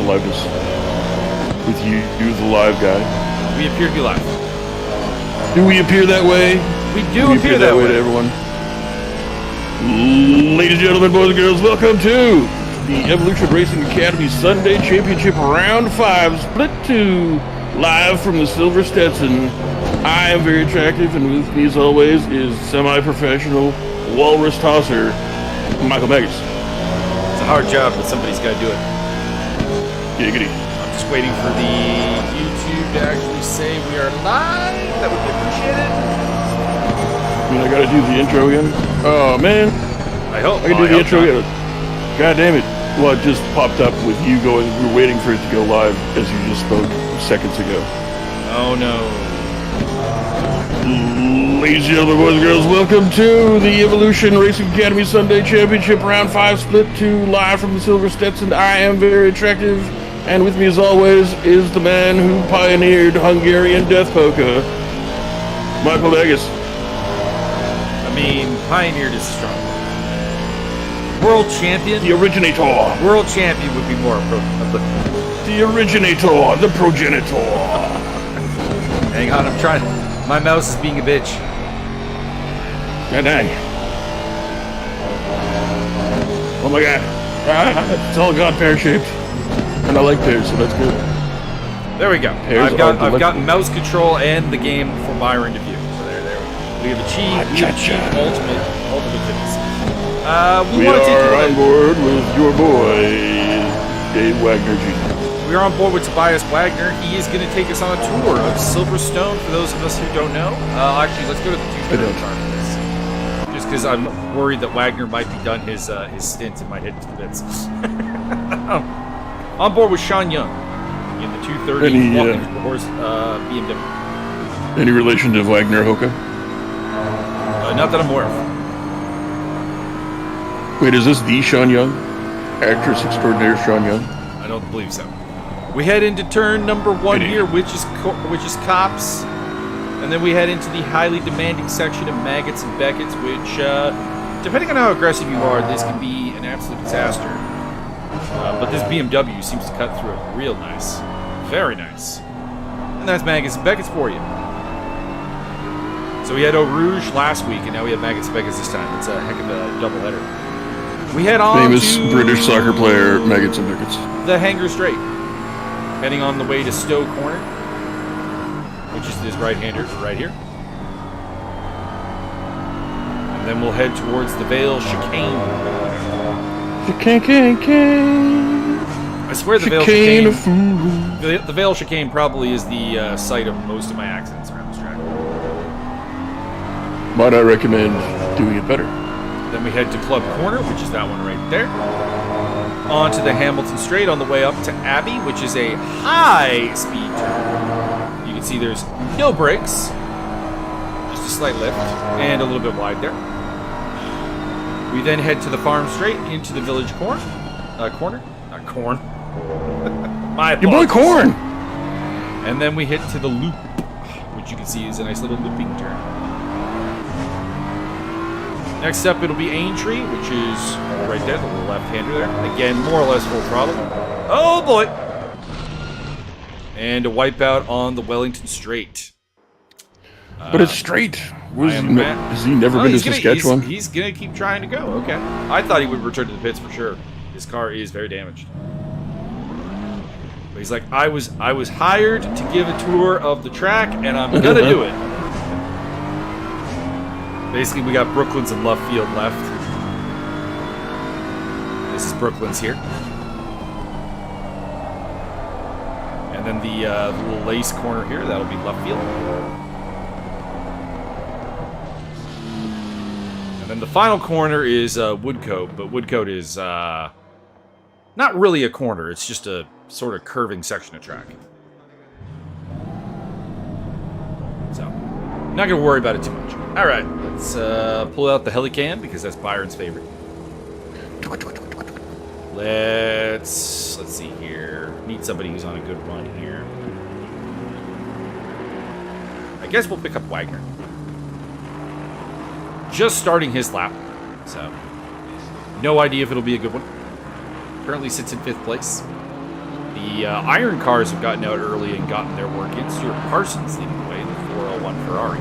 liveness with you, the live guy. We appear to be live. Do we appear that way? We do appear that way to everyone. Ladies and gentlemen, boys and girls, welcome to the Evolution Racing Academy Sunday Championship Round 5, Split 2, live from the Silver Stetson. I am very attractive, and with me as always is semi-professional walrus tosser, Michael Megas. It's a hard job, but somebody's got to do it. Giggity. I'm just waiting for the YouTube to actually say we are live. That would be appreciated. I mean, I gotta do the intro again. Oh, man. I hope. I can do the intro again. God damn it. Well, it just popped up with you going, we're waiting for it to go live, as you just spoke seconds ago. Oh, no. Ladies and gentlemen, boys and girls, welcome to the Evolution Racing Academy Sunday Championship Round 5 Split 2, live from the Silver Stetson. I am very attractive, and with me as always is the man who pioneered Hungarian Death Polka, Michael Megas. I mean, pioneered is strong. World champion? The originator. World champion would be more appropriate. The originator, the progenitor. Hang on, I'm trying. My mouse is being a bitch. God dang. Oh my god. It's all gone pear-shaped. And I like pears, so that's good. There we go. Pears I've got mouse control and the game for Myron to view. So there we have achieved ultimate fitness. We are on board with your boy, Dave Wagner Jr. We are on board with Tobias Wagner. He is going to take us on a tour of Silverstone. For those of us who don't know, actually, let's go to the 230 chart for this. Just because I'm worried that Wagner might be done his stint and might hit to the bits. On board with Sean Young in the 230 walking horse BMW. Any relation to Wagner Hoka? Not that I'm aware of. Wait, is this the Sean Young? Actress extraordinaire Sean Young? I don't believe so. We head into turn number 1 here, which is Cops. And then we head into the highly demanding section of Maggots and Beckets, which, depending on how aggressive you are, this can be an absolute disaster. But this BMW seems to cut through it real nice. Very nice. And that's Maggots and Beckets for you. So we had Eau Rouge last week, and now we have Maggots and Beckets this time. It's a heck of a doubleheader. We head on famous to British soccer player Maggots and Beckets. The Hanger Straight. Heading on the way to Stowe Corner, which is this right-hander right here. And then we'll head towards the Vale Chicane. Chicane. I swear the Vale Chicane. The Vale Chicane probably is the site of most of my accidents around this track. Might I recommend doing it better? Then we head to Club Corner, which is that one right there. On to the Hamilton Straight on the way up to Abbey, which is a high-speed turn. You can see there's no brakes, just a slight lift, and a little bit wide there. We then head to the Farm Straight into the Village Corn. Corner? Not Corn. My Your boy Corn! And then we hit to the Loop, which you can see is a nice little looping turn. Next up, it'll be Aintree, which is right there, the little left-hander there. Again, more or less full throttle. Oh, boy! And a wipeout on the Wellington Straight. But it's straight. Has he never been to Saskatchewan? He's going to keep trying to go. Okay. I thought he would return to the pits for sure. His car is very damaged. But he's like, I was hired to give a tour of the track, and I'm going to do it. Basically, we got Brooklands and Love Field left. This is Brooklands here. And then the little lace corner here, that'll be Love Field. And then the final corner is Woodcote, but Woodcote is not really a corner. It's just a sort of curving section of track. So, not going to worry about it too much. All right, let's pull out the Helican because that's Byron's favorite. Let's see here. Need somebody who's on a good run here. I guess we'll pick up Wagner. Just starting his lap, so no idea if it'll be a good one. Currently sits in 5th place. The iron cars have gotten out early and gotten their work in. Stuart Parsons leading the way in the 401 Ferrari.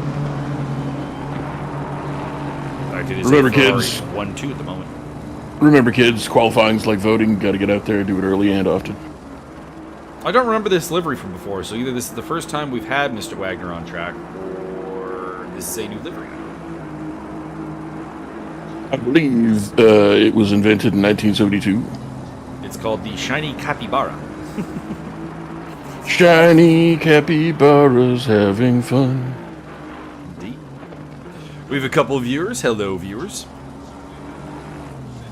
In fact, it is Remember, a Ferrari kids. 1-2 at the moment. Remember, kids, qualifying's like voting. Got to get out there, do it early and often. I don't remember this livery from before, so either this is the first time we've had Mr. Wagner on track, or this is a new livery. I believe it was invented in 1972. It's called the Shiny Capybara. Shiny capybaras having fun. Indeed. We have a couple of viewers. Hello, viewers.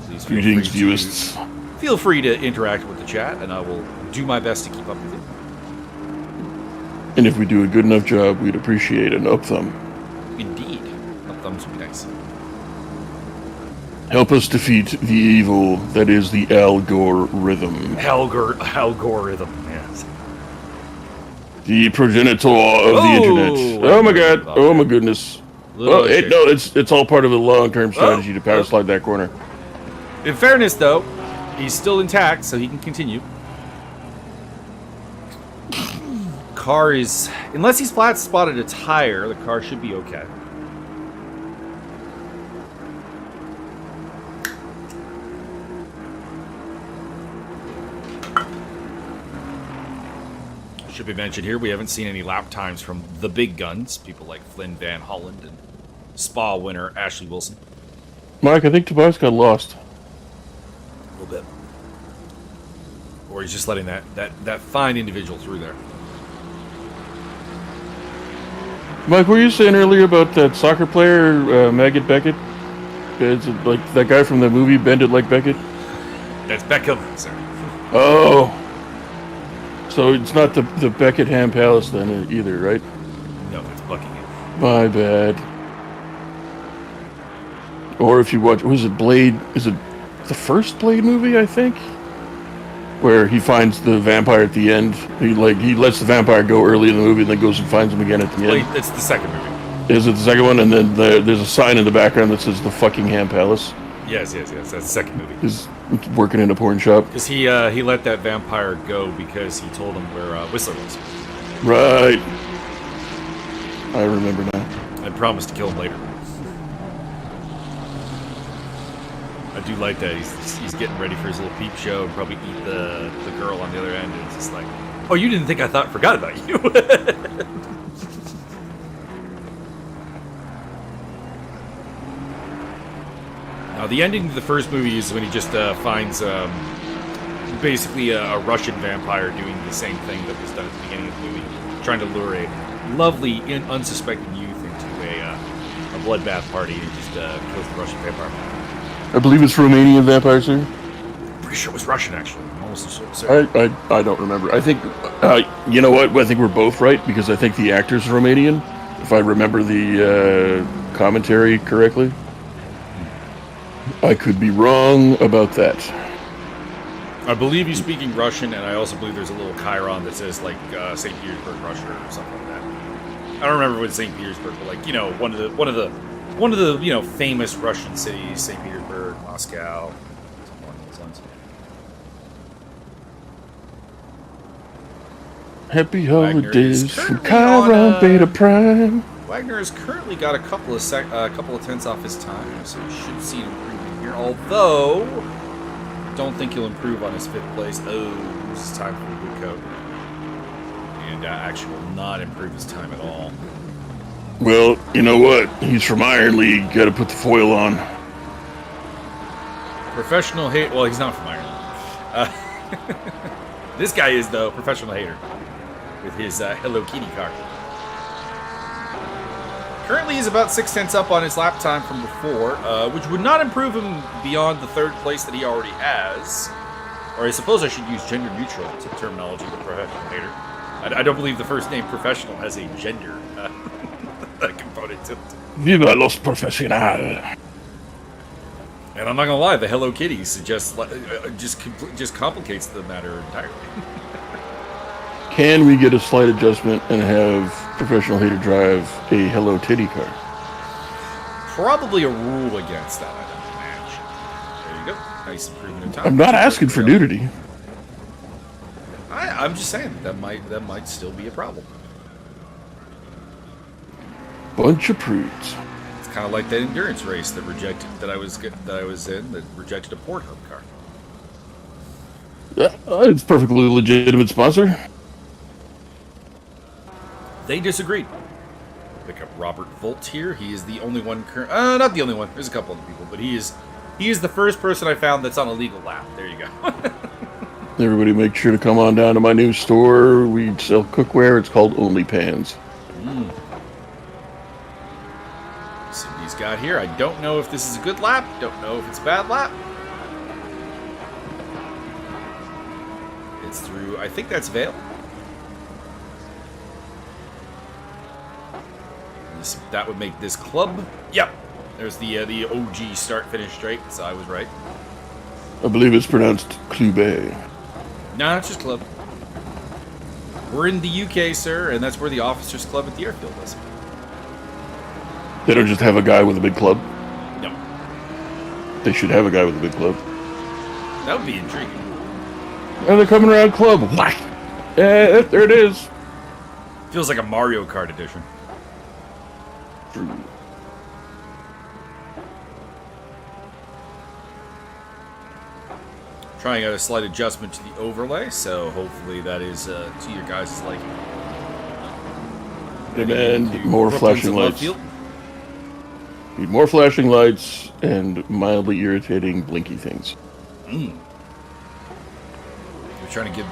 Please feel Greetings, free to- viewers. Feel free to interact with the chat, and I will do my best to keep up with it. And if we do a good enough job, we'd appreciate an up thumb. Indeed. Up thumbs would be nice. Help us defeat the evil that is the algorithm. Algorithm, yes. The progenitor of the internet. Oh my god. Oh my goodness. Little shit. No, it's all part of a long-term strategy to power slide that corner. In fairness, though, he's still intact, so he can continue. Car is... Unless he's flat spotted a tire, the car should be okay. Should be mentioned here, we haven't seen any lap times from the big guns, people like Flynn Van Holland and Spa winner Ashley Wilson. Mike, I think Tobias got lost. A little bit. Or he's just letting that fine individual through there. Mike, what were you saying earlier about that soccer player, Maggot Beckett? Is it like that guy from the movie Bend It Like Beckett? That's Beckham, sir. Oh. So it's not the Beckenham Palace then either, right? No, it's Buckingham. My bad. Or if you watch, was it Blade? Is it the first Blade movie? I think, where he finds the vampire at the end. He lets the vampire go early in the movie, and then goes and finds him again at the Wait, end. it's the second movie. Is it the second one? And then there's a sign in the background that says the Fuckingham Palace. Yes. That's the second movie. He's working in a porn shop. Because he let that vampire go because he told him where Whistler was. Right. I remember now. And promised to kill him later. I do like that. He's getting ready for his little peep show and probably eat the girl on the other end. And it's just like, oh, you didn't think I forgot about you. Now, the ending of the first movie is when he just finds basically a Russian vampire doing the same thing that was done at the beginning of the movie, trying to lure a lovely, unsuspecting youth into a bloodbath party and just kills the Russian vampire. I believe it's Romanian vampire, sir. Pretty sure it was Russian, actually. I'm almost certain. I don't remember. I think, you know what? I think we're both right, because I think the actor's Romanian, if I remember the commentary correctly. I could be wrong about that. I believe he's speaking Russian, and I also believe there's a little chyron that says, like, St. Petersburg, Russia, or something like that. I don't remember what St. Petersburg, but, like, you know, one of the you know, famous Russian cities, St. Petersburg, Moscow, something along those lines. Happy Wagner is holidays from currently on, Chiron Beta Prime. Wagner has currently got a couple of tenths off his time, so we should see an improvement here. Although, don't think he'll improve on his 5th place. Oh, loses time for the good coat, and actually will not improve his time at all. Well, you know what? He's from Iron League. Got to put the foil on. Professional hate. Well, he's not from Ireland. This guy is, though, professional hater with his Hello Kitty car. Currently, he's about 6 tenths up on his lap time from before, which would not improve him beyond the 3rd place that he already has. Or I suppose I should use gender-neutral terminology with professional hater. I don't believe the first name professional has a gender component to it. Viva los profesional. And I'm not gonna lie, the Hello Kitty suggests just complicates the matter entirely. Can we get a slight adjustment and have professional hater drive a Hello Titty car? Probably a rule against that, I don't imagine. There you go. Nice improvement in time. I'm not asking for nudity. I'm just saying that might still be a problem. Bunch of prudes. It's kind of like that endurance race that I was in that rejected a Pornhub car. Yeah, it's perfectly legitimate sponsor. They disagreed. Pick up Robert Volt here. He is the only one not the only one. There's a couple other people, but he is the first person I found that's on a legal lap. There you go. Everybody make sure to come on down to my new store. We sell cookware. It's called Only Pans. See what he's got here. I don't know if this is a good lap. Don't know if it's a bad lap. It's through, I think that's Vale. That would make this club. Yep. There's the OG start-finish straight, so I was right. I believe it's pronounced Clube. No, it's just club. We're in the UK, sir, and that's where the officers' club at the airfield is. They don't just have a guy with a big club. No. They should have a guy with a big club. That would be intriguing. And they're coming around club. Whack! Yeah, there it is. Feels like a Mario Kart edition. Trying out a slight adjustment to the overlay, so hopefully that is to your guys' liking. And more flashing lights. Field. Need more flashing lights and mildly irritating blinky things. We're trying to give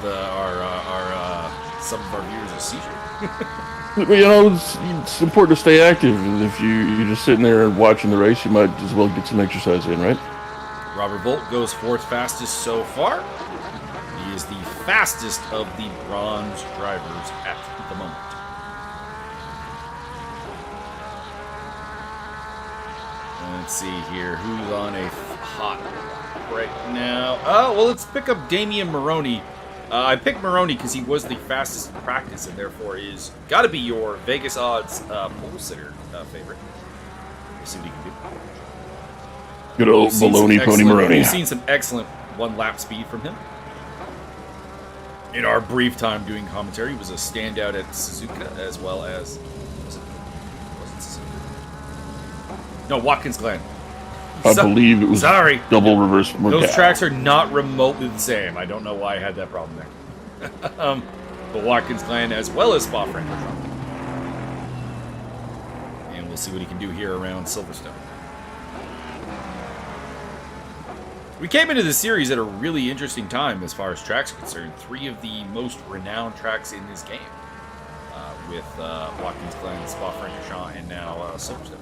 some of our viewers a seizure. You know, it's important to stay active. If you're just sitting there and watching the race, you might as well get some exercise in, right? Robert Volt goes fourth fastest so far. He is the fastest of the bronze drivers at the moment. Let's see here. Who's on a hot right now? Oh, well, let's pick up Damian Maroney. I picked Maroney because he was the fastest in practice and therefore is got to be your Vegas odds pole sitter favorite. We'll see what he can do. Good old baloney pony Maroney. We've seen some excellent one-lap speed from him. In our brief time doing commentary, he was a standout at Suzuka as well as... wasn't Suzuka? No, Watkins Glen. I believe it was double reverse. Those tracks are not remotely the same. I don't know why I had that problem there. But Watkins Glen as well as Spa-Francorchamps. And we'll see what he can do here around Silverstone. We came into the series at a really interesting time as far as tracks are concerned. 3 of the most renowned tracks in this game. With Watkins Glen, Spa-Francorchamps, and now Silverstone.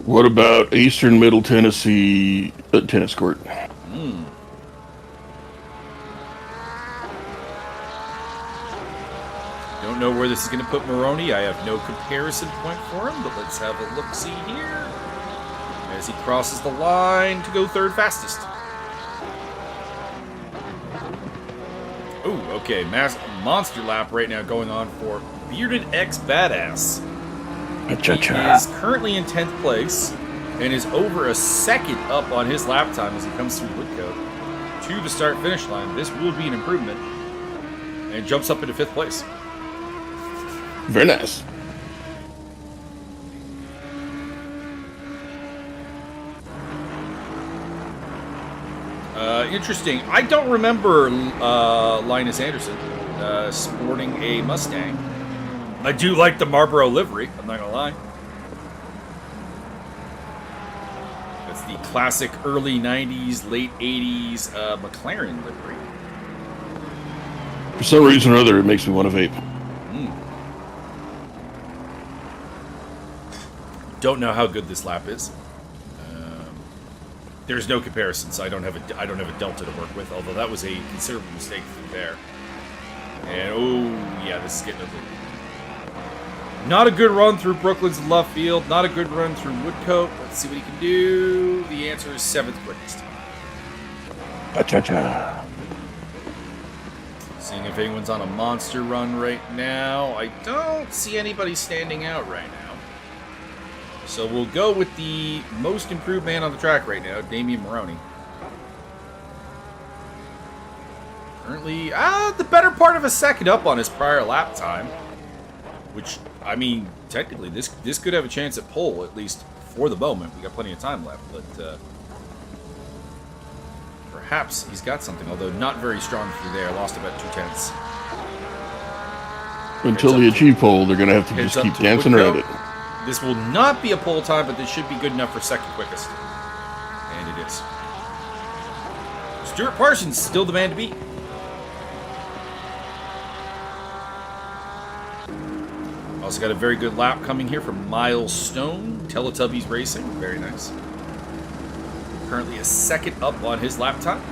What about Eastern Middle Tennessee tennis court? Don't know where this is going to put Maroney. I have no comparison point for him, but let's have a look-see here. As he crosses the line to go third fastest. Ooh, okay. Monster lap right now going on for Bearded X Badass. He is currently in 10th place and is over a second up on his lap time as he comes through Woodcote to the start-finish line. This will be an improvement and jumps up into 5th place. Very nice. Interesting. I don't remember Linus Anderson sporting a Mustang. I do like the Marlboro livery, I'm not gonna lie. That's the classic early 90s, late 80s McLaren livery. For some reason or other, it makes me want to vape. Don't know how good this lap is. There's no comparison, so I don't have a delta to work with. Although that was a considerable mistake through there. And oh yeah, this is getting ugly. Not a good run through Brooklands and Love Field. Not a good run through Woodcote. Let's see what he can do. The answer is 7th quickest. Cha-cha-cha. Seeing if anyone's on a monster run right now. I don't see anybody standing out right now. So we'll go with the most improved man on the track right now, Damian Maroney. Currently, the better part of a second up on his prior lap time. Which, I mean, technically, this could have a chance at pole, at least for the moment. We got plenty of time left, but perhaps he's got something, although not very strong through there. Lost about 2/10. Until they achieve pole, they're going to have to just keep dancing around it. This will not be a pole time, but this should be good enough for second quickest. And it is. Stuart Parsons, still the man to beat. Also got a very good lap coming here from Miles Stone, Teletubbies Racing. Very nice. Currently a second up on his lap time.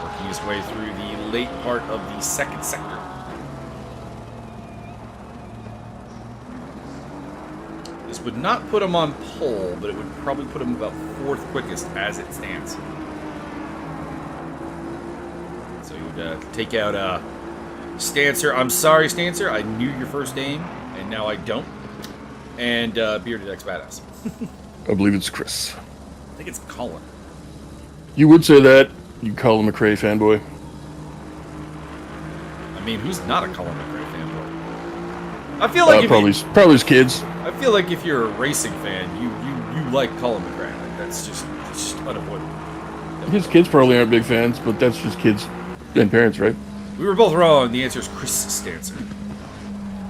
Working his way through the late part of the second sector. This would not put him on pole, but it would probably put him about fourth quickest as it stands. So you would take out Stancer. I'm sorry, Stancer. I knew your first name, and now I don't. And Bearded X Badass. I believe it's Chris. I think it's Colin. You would say that. You Colin McRae fanboy. I mean, who's not a Colin McRae fanboy? I feel like probably his kids. I feel like if you're a racing fan, you like Colin McRae. Like, that's just unavoidable. His kids probably aren't big fans, but that's just kids and parents, right? We were both wrong. The answer is Chris Stancer.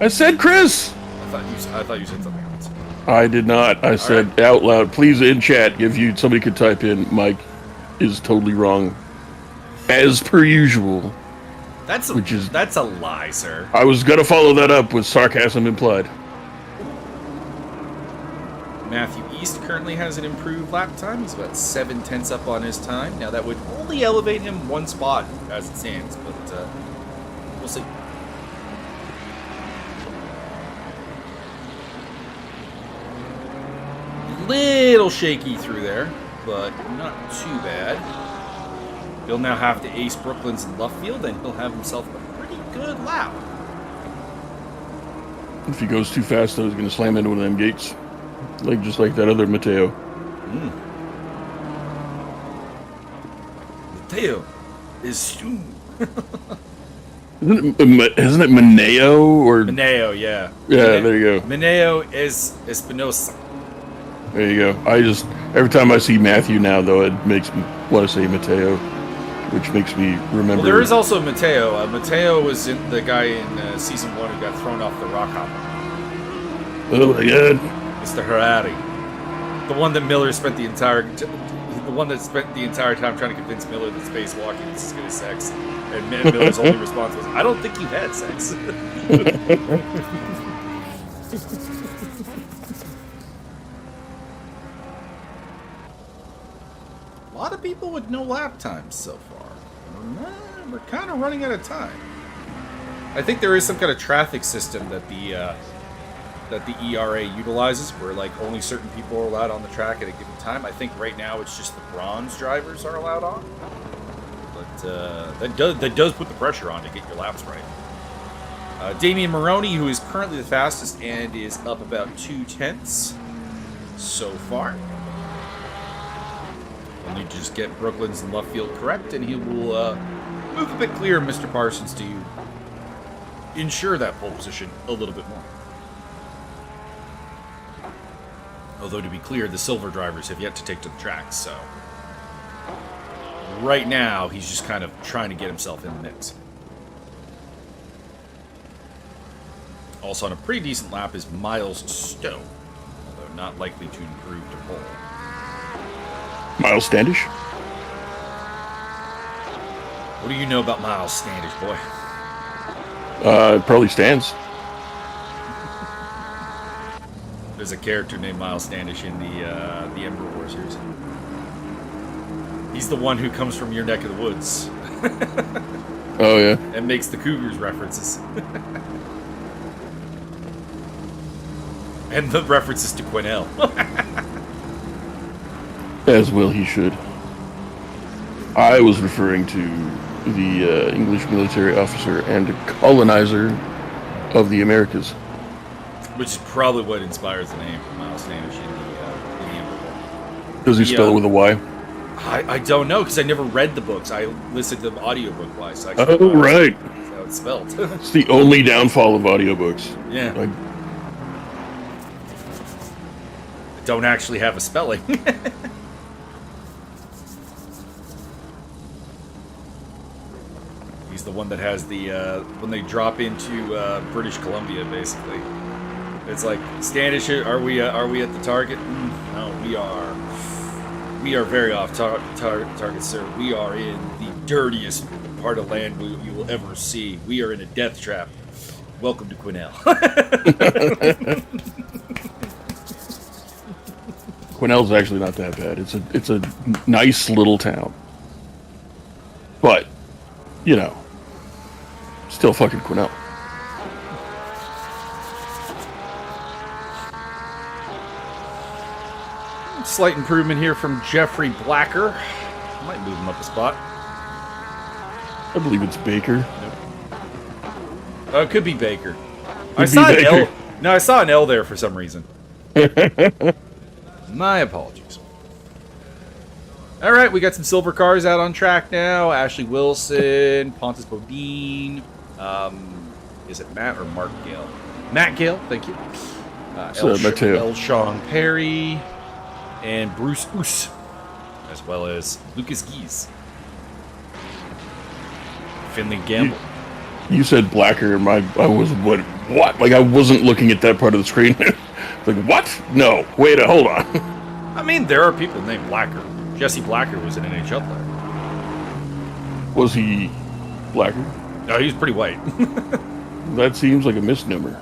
I said Chris. I thought you said something else. I did not. I said out loud. Please, in chat, if somebody could type in, Mike is totally wrong, as per usual. That's a lie, sir. I was gonna follow that up with sarcasm implied. Matthew East currently has an improved lap time. He's about 7/10 up on his time. Now that would only elevate him one spot as it stands, but we'll see. Little shaky through there, but not too bad. He'll now have to ace Brooklands and Luffield, and he'll have himself a pretty good lap. If he goes too fast, though, he's gonna slam into one of them gates. Just like that other Mateo. Mateo is soon. Isn't it Mineo or Mineo? Yeah. Yeah, there you go. Mineo is Espinosa. There you go. Every time I see Matthew now, though, it makes me want to say Mateo, which makes me remember. Well, there is also Mateo. Mateo was the guy in season 1 who got thrown off the rock hopper. Oh my God. Mr. Harari, the one that Miller spent the entire time trying to convince Miller that spacewalking is as good as sex, and Miller's only response was, "I don't think you've had sex." A lot of people with no lap times so far. We're kind of running out of time. I think there is some kind of traffic system that the ERA utilizes, where only certain people are allowed on the track at a given time. I think right now it's just the bronze drivers are allowed on, but that does put the pressure on to get your laps right. Damian Maroney, who is currently the fastest and is up about 2/10 so far. We'll need to just get Brooklands and Luffield correct, and he will move a bit clearer, Mr. Parsons, to ensure that pole position a little bit more. Although, to be clear, the silver drivers have yet to take to the track, so right now he's just kind of trying to get himself in the mix. Also on a pretty decent lap is Miles Stone, although not likely to improve to pole. Miles Standish? What do you know about Miles Standish, boy? Probably stands. There's a character named Miles Standish in the Ember War series. He's the one who comes from your neck of the woods. Oh, yeah. And makes the Cougars references. And the references to Quinnell. As well he should. I was referring to the English military officer and colonizer of the Americas. Which is probably what inspires the name Miles Standish in the Ember War. Does he spell it with a Y? I don't know because I never read the books. I listened to them audiobook wise. So Oh, right. That's how it's spelled. It's the only downfall of audiobooks. Yeah. Like, Don't actually have a spelling. He's the one that has the when they drop into British Columbia, basically. It's like, Standish, are we at the target? No, we are. We are very off target, sir. We are in the dirtiest part of land you will ever see. We are in a death trap. Welcome to Quinnell. Quinnell's actually not that bad. It's a nice little town. But, you know, still fucking Quinnell. Slight improvement here from Jeffrey Blacker. Might move him up a spot. I believe it's Baker. Oh, it could be Baker. I Could saw be an Baker. L. No, I saw an L there for some reason. My apologies. All right, we got some silver cars out on track now. Ashley Wilson, Pontus Bodine. Is it Matt or Mark Gale? Matt Gale, thank you. Mateo. Sean Perry and Bruce Oos, as well as Lucas Gies. Finley Gamble. You said Blacker, and I was what? Like I wasn't looking at that part of the screen. Like what? No, wait, hold on. I mean, there are people named Blacker. Jesse Blacker was an NHL player. Was he Blacker? No, he was pretty white. That seems like a misnomer.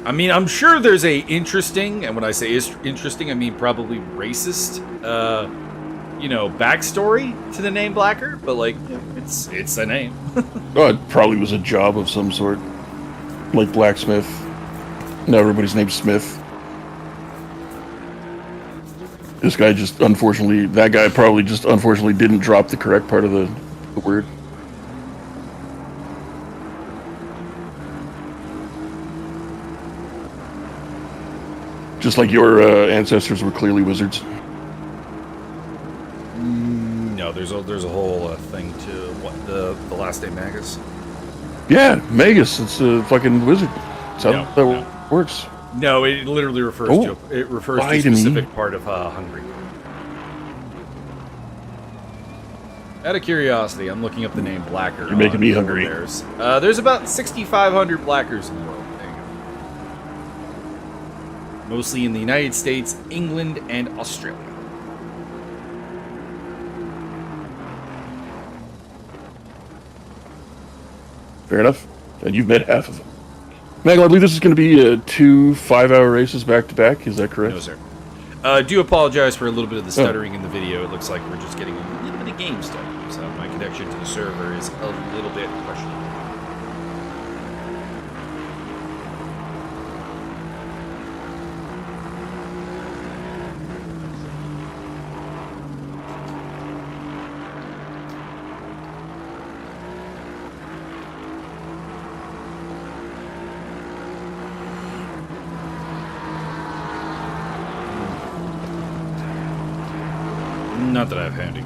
I mean, I'm sure there's a interesting, and when I say interesting, I mean probably racist, backstory to the name Blacker, but like, it's a name. Oh, it probably was a job of some sort, like blacksmith. Now everybody's named Smith. This guy that guy probably just unfortunately didn't drop the correct part of the word. Just like your ancestors were clearly wizards. No, there's a whole thing to what the last name Magus. Yeah, Magus. It's a fucking wizard. That's how that works. No, it literally refers to a specific part of Hungary. Out of curiosity, I'm looking up the name Blacker. You're making me hungry. There's about 6,500 Blackers in the world. Mostly in the United States, England, and Australia. Fair enough. And you've met half of them. Magel, I believe this is going to be 2 5-hour races back to back. Is that correct? No, sir. I do apologize for a little bit of the stuttering in the video. It looks like we're just getting a little bit of game stuttering, so my connection to the server is a little bit questionable. Not that I have handy.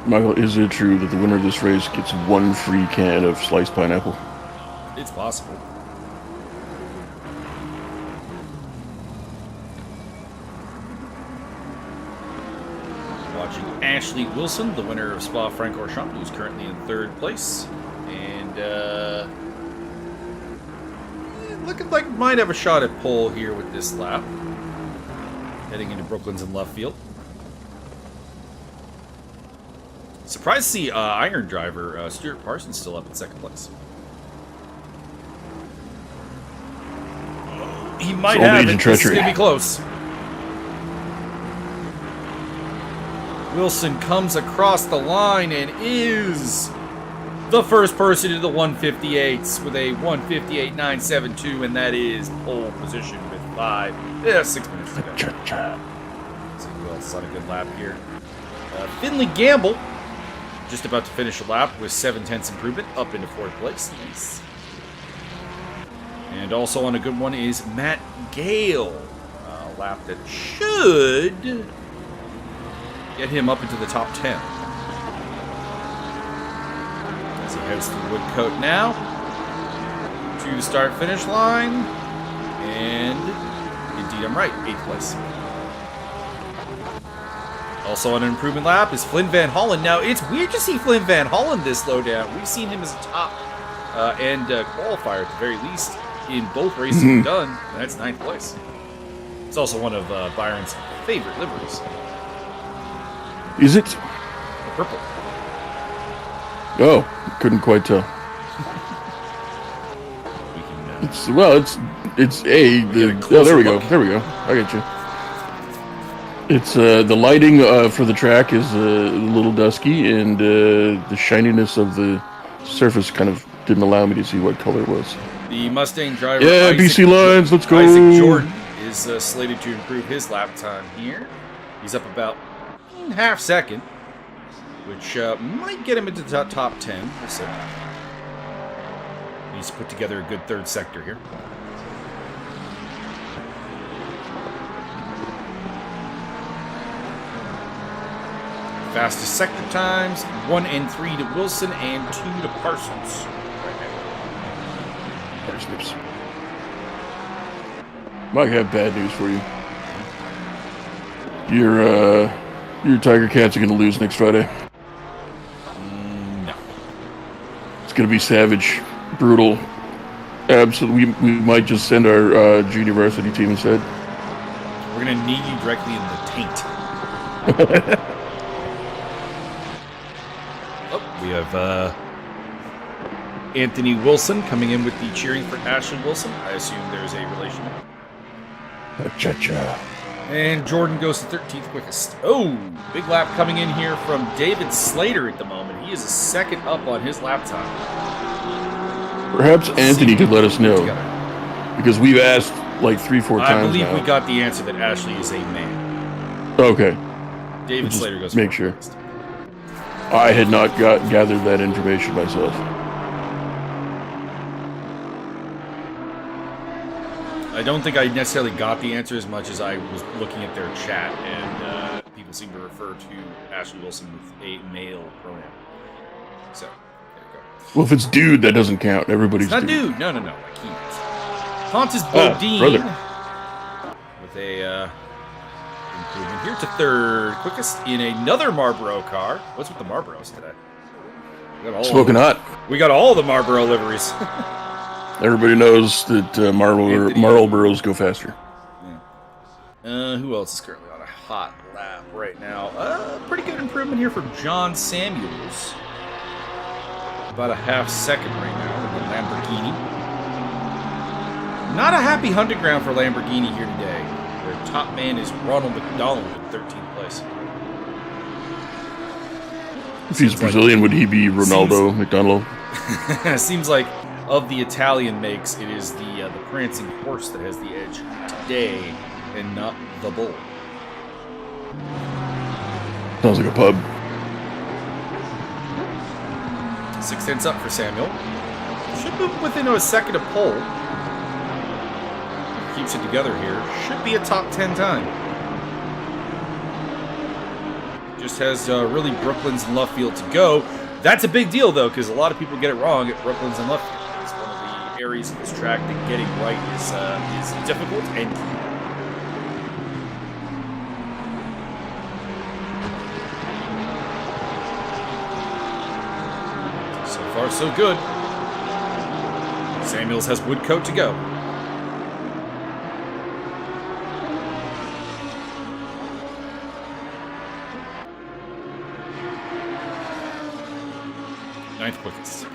Michael, is it true that the winner of this race gets 1 free can of sliced pineapple? It's possible. Watching Ashley Wilson, the winner of Spa-Francorchamps, who's currently in 3rd place. And, looking like might have a shot at pole here with this lap. Heading into Brooklyn's in left field. Surprised to see Iron Driver Stuart Parsons still up in second place. He might have it. This is going to be close. Wilson comes across the line and is the first person to the 158s with a 158.972, and that is pole position with 6 minutes to go. So Wilson's on a good lap here. Finley Gamble just about to finish a lap with 7/10 improvement up into fourth place. Nice. And also on a good one is Matt Gale. A lap that should get him up into the top 10. As he heads through Woodcote now to the start-finish line. And indeed, I'm right, 8th place. Also on an improvement lap is Flynn Van Hollen. Now, it's weird to see Flynn Van Hollen this low down. We've seen him as a top end qualifier at the very least in both races we've done, and that's 9th place. It's also one of Byron's favorite liveries. Is it? The purple. Oh, couldn't quite tell. We can, It's A. There we go. There we go. I get you. It's the lighting for the track is a little dusky, and the shininess of the surface kind of didn't allow me to see what color it was. The Mustang driver, yeah, BC Lions, let's go. Isaac Jordan is slated to improve his lap time here. He's up about half second, which might get him into the top 10. We'll see. Needs to put together a good third sector here. Fastest sector times, 1 and 3 to Wilson and 2 to Parsons. Parsons. Might have bad news for you. Your Tiger Cats are going to lose next Friday. No. It's going to be savage, brutal. Absolutely. We might just send our junior varsity team instead. We're going to knee you directly in the taint. We have Anthony Wilson coming in with the cheering for Ashton Wilson. I assume there's a relation. Cha-cha. And Jordan goes to 13th quickest. Oh, big lap coming in here from David Slater at the moment. He is a second up on his lap time. Perhaps Anthony could let us know. Because we've asked like 3-4 times I believe now. we got the answer that Ashley is a man. Okay. David Slater goes make sure. I had not gathered that information myself. I don't think I necessarily got the answer as much as I was looking at their chat, and people seem to refer to Ashley Wilson with a male pronoun. So, there you go. Well, if it's dude, that doesn't count. Everybody's It's not dude. No. Like he is. Pontus Bodine with a improvement here to third quickest in another Marlboro car. What's with the Marlboros today? Smoking hot. We got all the Marlboro liveries. Everybody knows that Marlboros go faster. Yeah. Who else is currently on a hot lap right now? Pretty good improvement here from John Samuels. About a half second right now in the Lamborghini. Not a happy hunting ground for Lamborghini here today. Their top man is Ronald McDonald in 13th place. If he's Brazilian, would he be Ronaldo McDonald? Seems like of the Italian makes, it is the prancing horse that has the edge today, and not the bull. Sounds like a pub. 6/10 up for Samuel. Should move within a second of pole. Keeps it together here. Should be a top 10 time. Just has really Brooklands and Luffield to go. That's a big deal, though, because a lot of people get it wrong at Brooklands and Luffield. It's one of the areas of this track that getting right is difficult and key. So far, so good. Samuels has Woodcote to go. Ninth quickest.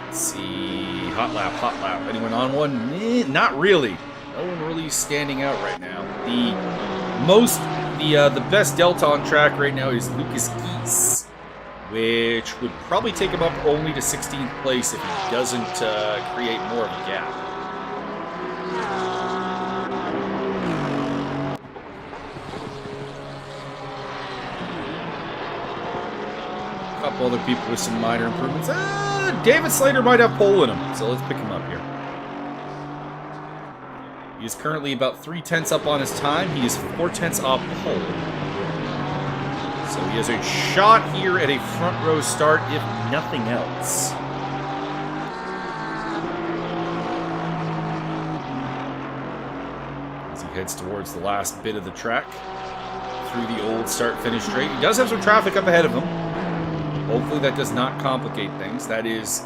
Let's see. Hot lap, hot lap. Anyone on one? Not really. No one really standing out right now. The best Delta on track right now is Lucas Geese, which would probably take him up only to 16th place if he doesn't create more of a gap. A couple other people with some minor improvements. David Slater might have pole in him, so let's pick him up here. He is currently about 3/10 up on his time. He is 4/10 off pole. So he has a shot here at a front row start, if nothing else. As he heads towards the last bit of the track through the old start-finish straight. He does have some traffic up ahead of him. Hopefully that does not complicate things. That is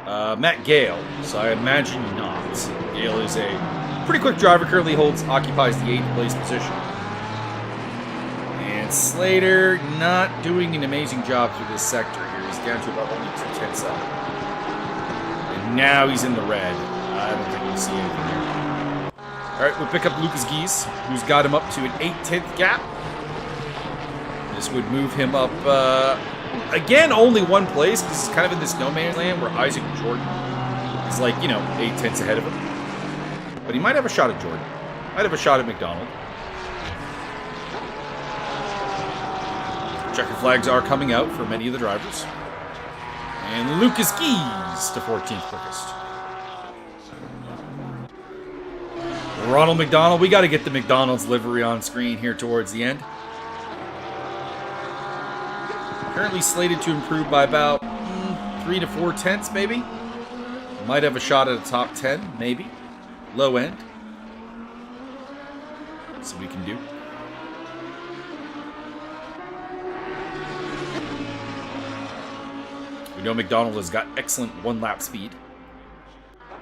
Matt Gale, so I imagine not. Gale is a pretty quick driver, currently occupies the 8th place position. And Slater not doing an amazing job through this sector here. He's down to about only 2/10 up. And now he's in the red. I don't think we see anything here. Alright, we'll pick up Lucas Geese, who's got him up to an 8/10 gap. This would move him up, again, only one place, because he's kind of in this no man's land where Isaac Jordan is like, 8/10 ahead of him. But he might have a shot at Jordan. Might have a shot at McDonald. Checker flags are coming out for many of the drivers. And Lucas Geese to 14th quickest. Ronald McDonald. We got to get the McDonald's livery on screen here towards the end. Currently slated to improve by about 3 to 4/10, maybe. Might have a shot at a top 10, maybe. Low end. See what we can do. We know McDonald has got excellent one-lap speed.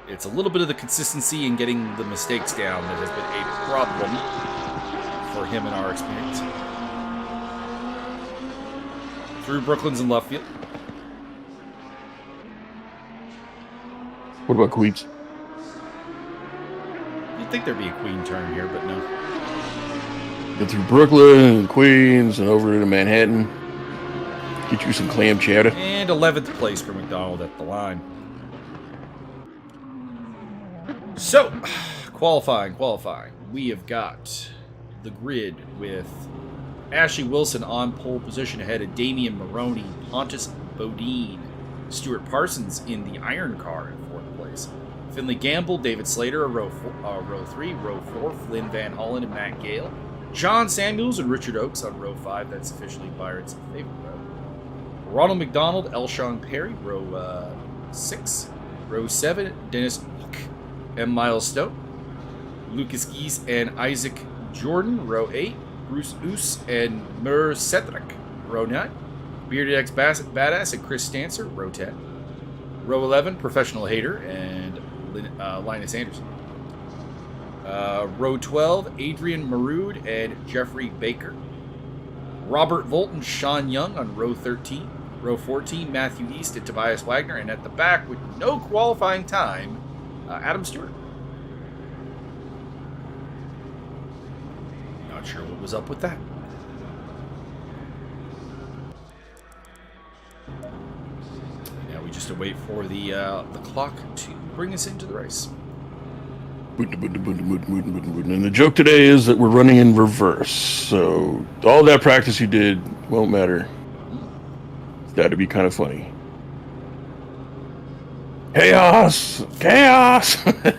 It's a little bit of the consistency in getting the mistakes down that has been a problem for him in our experience. Through Brooklyn's in left field. What about Queens? You'd think there'd be a Queen turn here, but no. Go through Brooklyn and Queens and over to Manhattan. Get you some clam chowder. And 11th place for McDonald at the line. So, qualifying. We have got the grid with Ashley Wilson on pole position ahead of Damian Maroney, Pontus Bodine, Stuart Parsons in the Iron Car in 4th place. Finley Gamble, David Slater, row 3, row 4, Flynn Van Hollen and Matt Gale. John Samuels and Richard Oakes on row 5. That's officially Byron's favorite row. Ronald McDonald, Elshon Perry, row 6. Row 7, Dennis Hook and Miles Stone. Lucas Geese and Isaac Jordan, row 8. Bruce Oos and Mur Cedric, row 9. Bearded X Badass and Chris Stancer, row 10. Row 11, Professional Hater and Linus Anderson. Row 12, Adrian Marood and Jeffrey Baker. Robert Volt and Sean Young on row 13. Row 14, Matthew East and Tobias Wagner. And at the back, with no qualifying time, Adam Stewart. Not sure what was up with that. Now we just await for the clock to bring us into the race. And the joke today is that we're running in reverse. So all that practice you did won't matter. That'd be kind of funny. Chaos! Chaos! Let's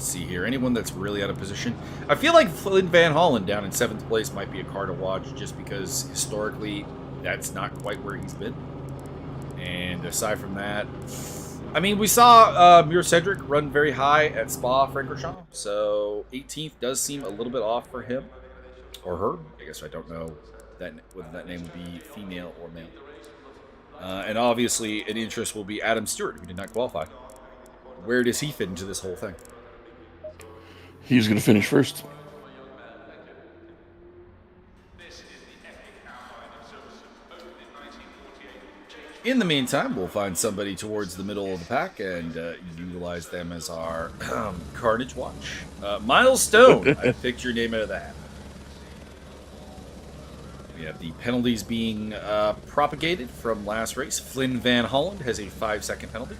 see here. Anyone that's really out of position? I feel like Flynn Van Hollen down in 7th place might be a car to watch just because historically that's not quite where he's been. And aside from that, I mean, we saw Mur Cedric run very high at Spa-Francorchamps, so 18th does seem a little bit off for him. Or her. I guess I don't know whether that name would be female or male. And obviously, an interest will be Adam Stewart, who did not qualify. Where does he fit into this whole thing? He's going to finish first. In the meantime, we'll find somebody towards the middle of the pack and utilize them as our Carnage Watch. Miles Stone, I picked your name out of the hat. We have the penalties being propagated from last race. Flynn Van Holland has a 5-second penalty.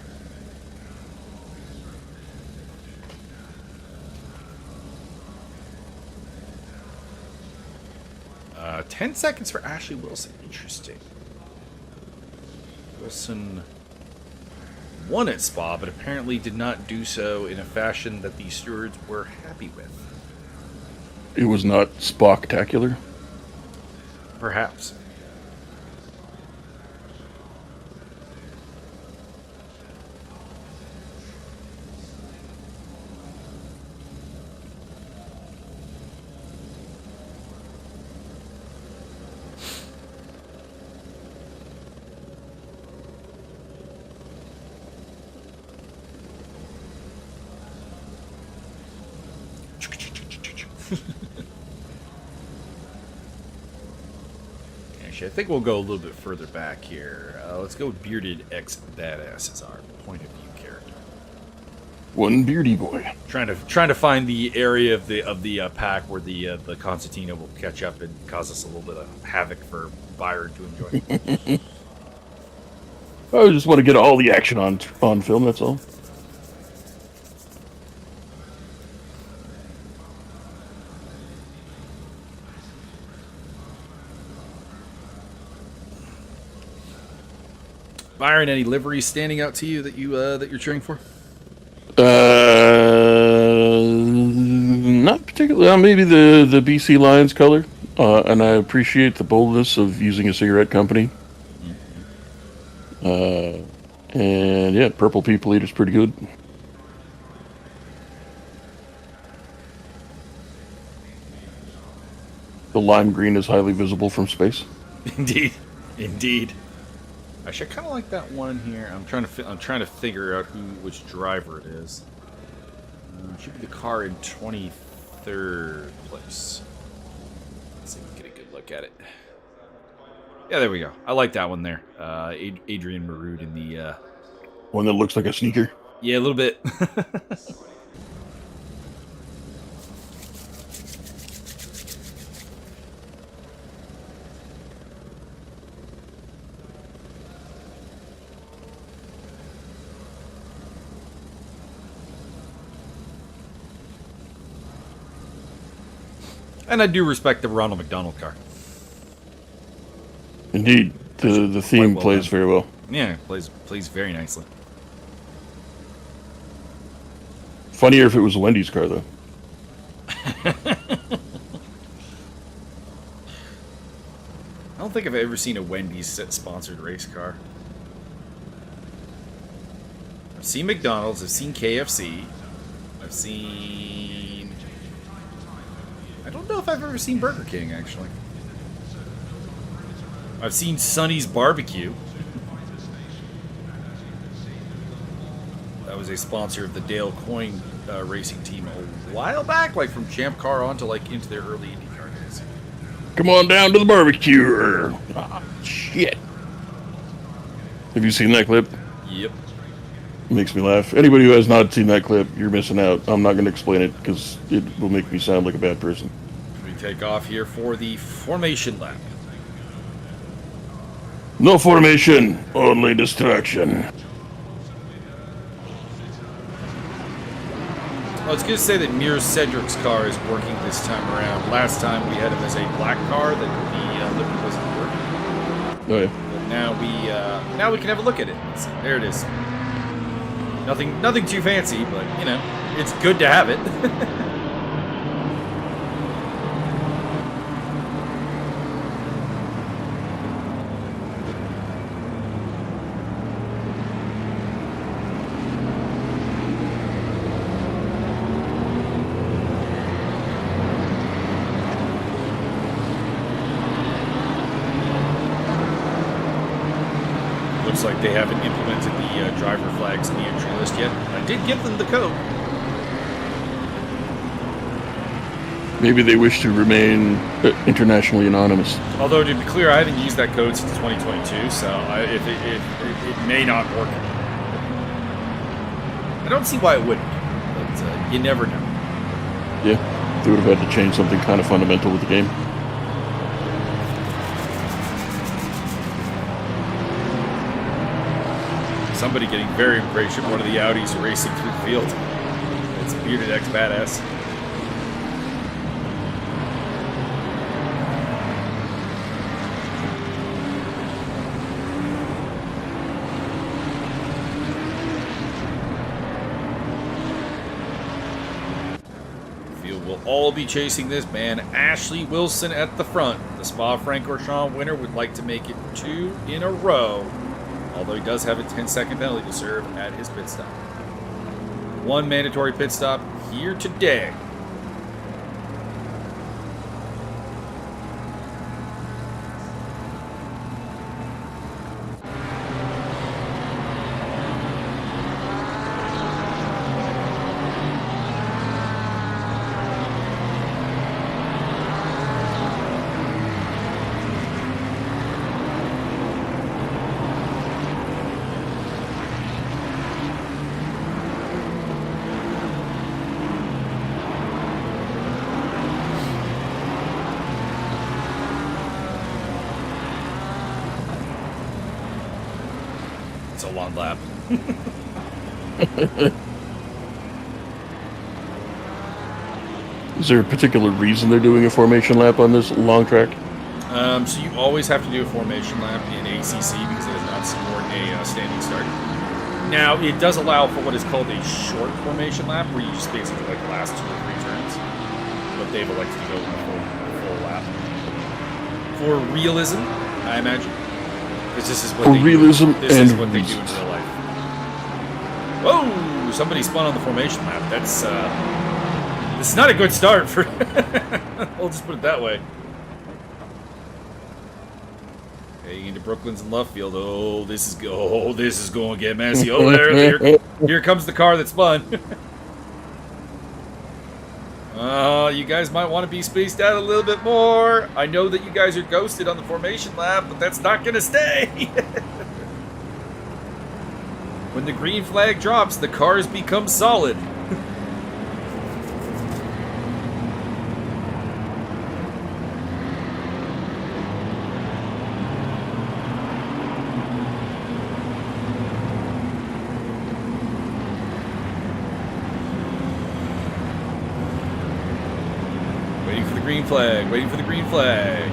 Uh, 10 seconds for Ashley Wilson. Interesting. Wilson won at Spa, but apparently did not do so in a fashion that the stewards were happy with. It was not spectacular. Perhaps. Actually, I think we'll go a little bit further back here. Let's go with Bearded X Badass as our point of view character. One beardy boy. Trying to find the area of the pack where the Concertina will catch up and cause us a little bit of havoc for Byron to enjoy. I just want to get all the action on film, that's all. Byron, any liveries standing out to you that you're cheering for? Not particularly. Maybe the BC Lions color, and I appreciate the boldness of using a cigarette company. And yeah, Purple People Eater's pretty good. The lime green is highly visible from space. Indeed. Actually, I kind of like that one here. I'm trying to figure out which driver it is. It should be the car in 23rd place. Let's see if we can get a good look at it. Yeah, there we go. I like that one there. Adrian Marud in the one that looks like a sneaker. Yeah, a little bit. And I do respect the Ronald McDonald car. Indeed, the theme well plays done. very well. Yeah, plays very nicely. Funnier if it was a Wendy's car, though. I don't think I've ever seen a Wendy's sponsored race car. I've seen McDonald's, I've seen KFC, I've seen... I don't know if I've ever seen Burger King, actually. I've seen Sonny's Barbecue. That was a sponsor of the Dale Coyne racing team a while back, like from Champ Car on to like into their early IndyCar days. Come on down to the barbecue. Ah, shit. Have you seen that clip? Yep. Makes me laugh. Anybody who has not seen that clip, you're missing out. I'm not going to explain it because it will make me sound like a bad person. We take off here for the formation lap. No formation, only distraction. Well, it's good to say that Mir Cedric's car is working this time around. Last time we had him as a black car that the livery wasn't working. Oh yeah. But now we can have a look at it. Let's see. There it is. Nothing too fancy, but you know, it's good to have it. Looks like they haven't implemented the driver flags in the entry list yet. I did give them the code. Maybe they wish to remain internationally anonymous. Although, to be clear, I haven't used that code since 2022, so it may not work. I don't see why it wouldn't, but you never know. Yeah, they would have had to change something kind of fundamental with the game. Somebody getting very impatient. One of the Audis racing through the field. It's Bearded X Badass. We'll all be chasing this man, Ashley Wilson at the front. The Spa-Francorchamps winner would like to make it 2 in a row, although he does have a 10-second penalty to serve at his pit stop. 1 mandatory pit stop here today. It's a long lap. Is there a particular reason they're doing a formation lap on this long track? So you always have to do a formation lap in ACC because it does not support a standing start. Now, it does allow for what is called a short formation lap, where you just basically like the last 2 or 3 turns. But they've elected to go with a full lap. For realism, I imagine. Because this is what they realism do. This and is what they do in real life. Whoa! Somebody spun on the formation lap. That's this is not a good start for. We'll just put it that way. Heading into Brooklands and Lovefield. Oh, this is going to get messy. Oh, here comes the car that spun. You guys might want to be spaced out a little bit more. I know that you guys are ghosted on the formation lap, but that's not going to stay. When the green flag drops, the cars become solid. Green flag, waiting for the green flag.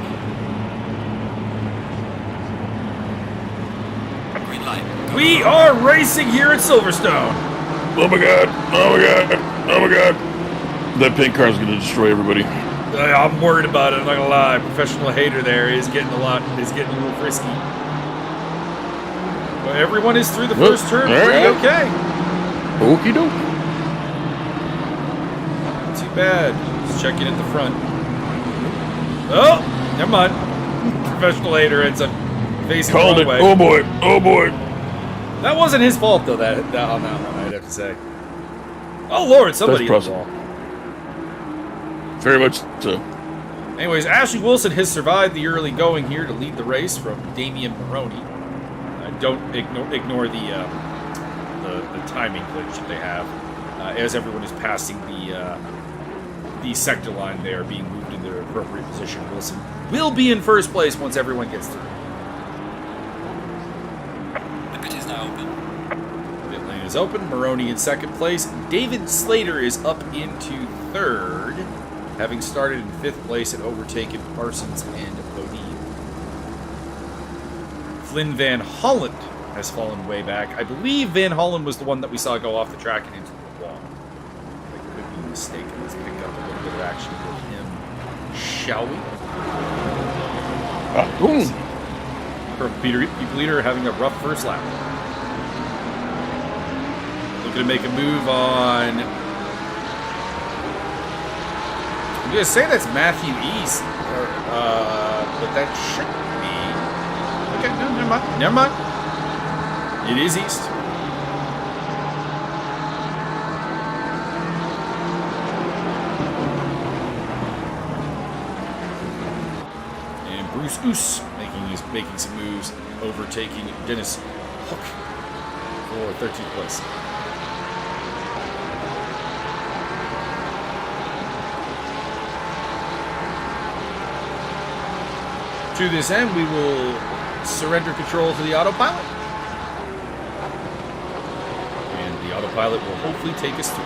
Green light. We are racing here at Silverstone. Oh my god! Oh my god! Oh my god! That pink car is going to destroy everybody. I'm worried about it. I'm not gonna lie. Professional hater there is getting a little frisky. Well, everyone is through the first turn. Pretty okay. Okie doke. Not too bad. Just checking at the front. Oh, never mind. Professional hater ends up facing Called the it. wrong way. Oh boy. Oh boy. That wasn't his fault though. That on that one, I'd have to say. Oh Lord, somebody hit the ball. Very much so. Anyways, Ashley Wilson has survived the early going here to lead the race from Damian Maroney. Don't ignore the timing glitch that they have, as everyone is passing the sector line. They are being moved in their appropriate position. Wilson will be in first place once everyone gets through. The pit is now open. Pit lane is open. Maroney in second place. David Slater is up into third, having started in fifth place and overtaken Parsons and Bodine. Flynn Van Holland has fallen way back. I believe Van Holland was the one that we saw go off the track and into the wall. I could be mistaken. Let's pick up a little bit of action with him, shall we? Purple People Eater having a rough first lap. Looking to make a move on. I'm gonna say that's Matthew East, but that should be. Okay, no, never mind. Never mind. It is East. Bruce Oos making some moves, overtaking Dennis Hook for 13th place. To this end, we will surrender control to the autopilot. And the autopilot will hopefully take us through.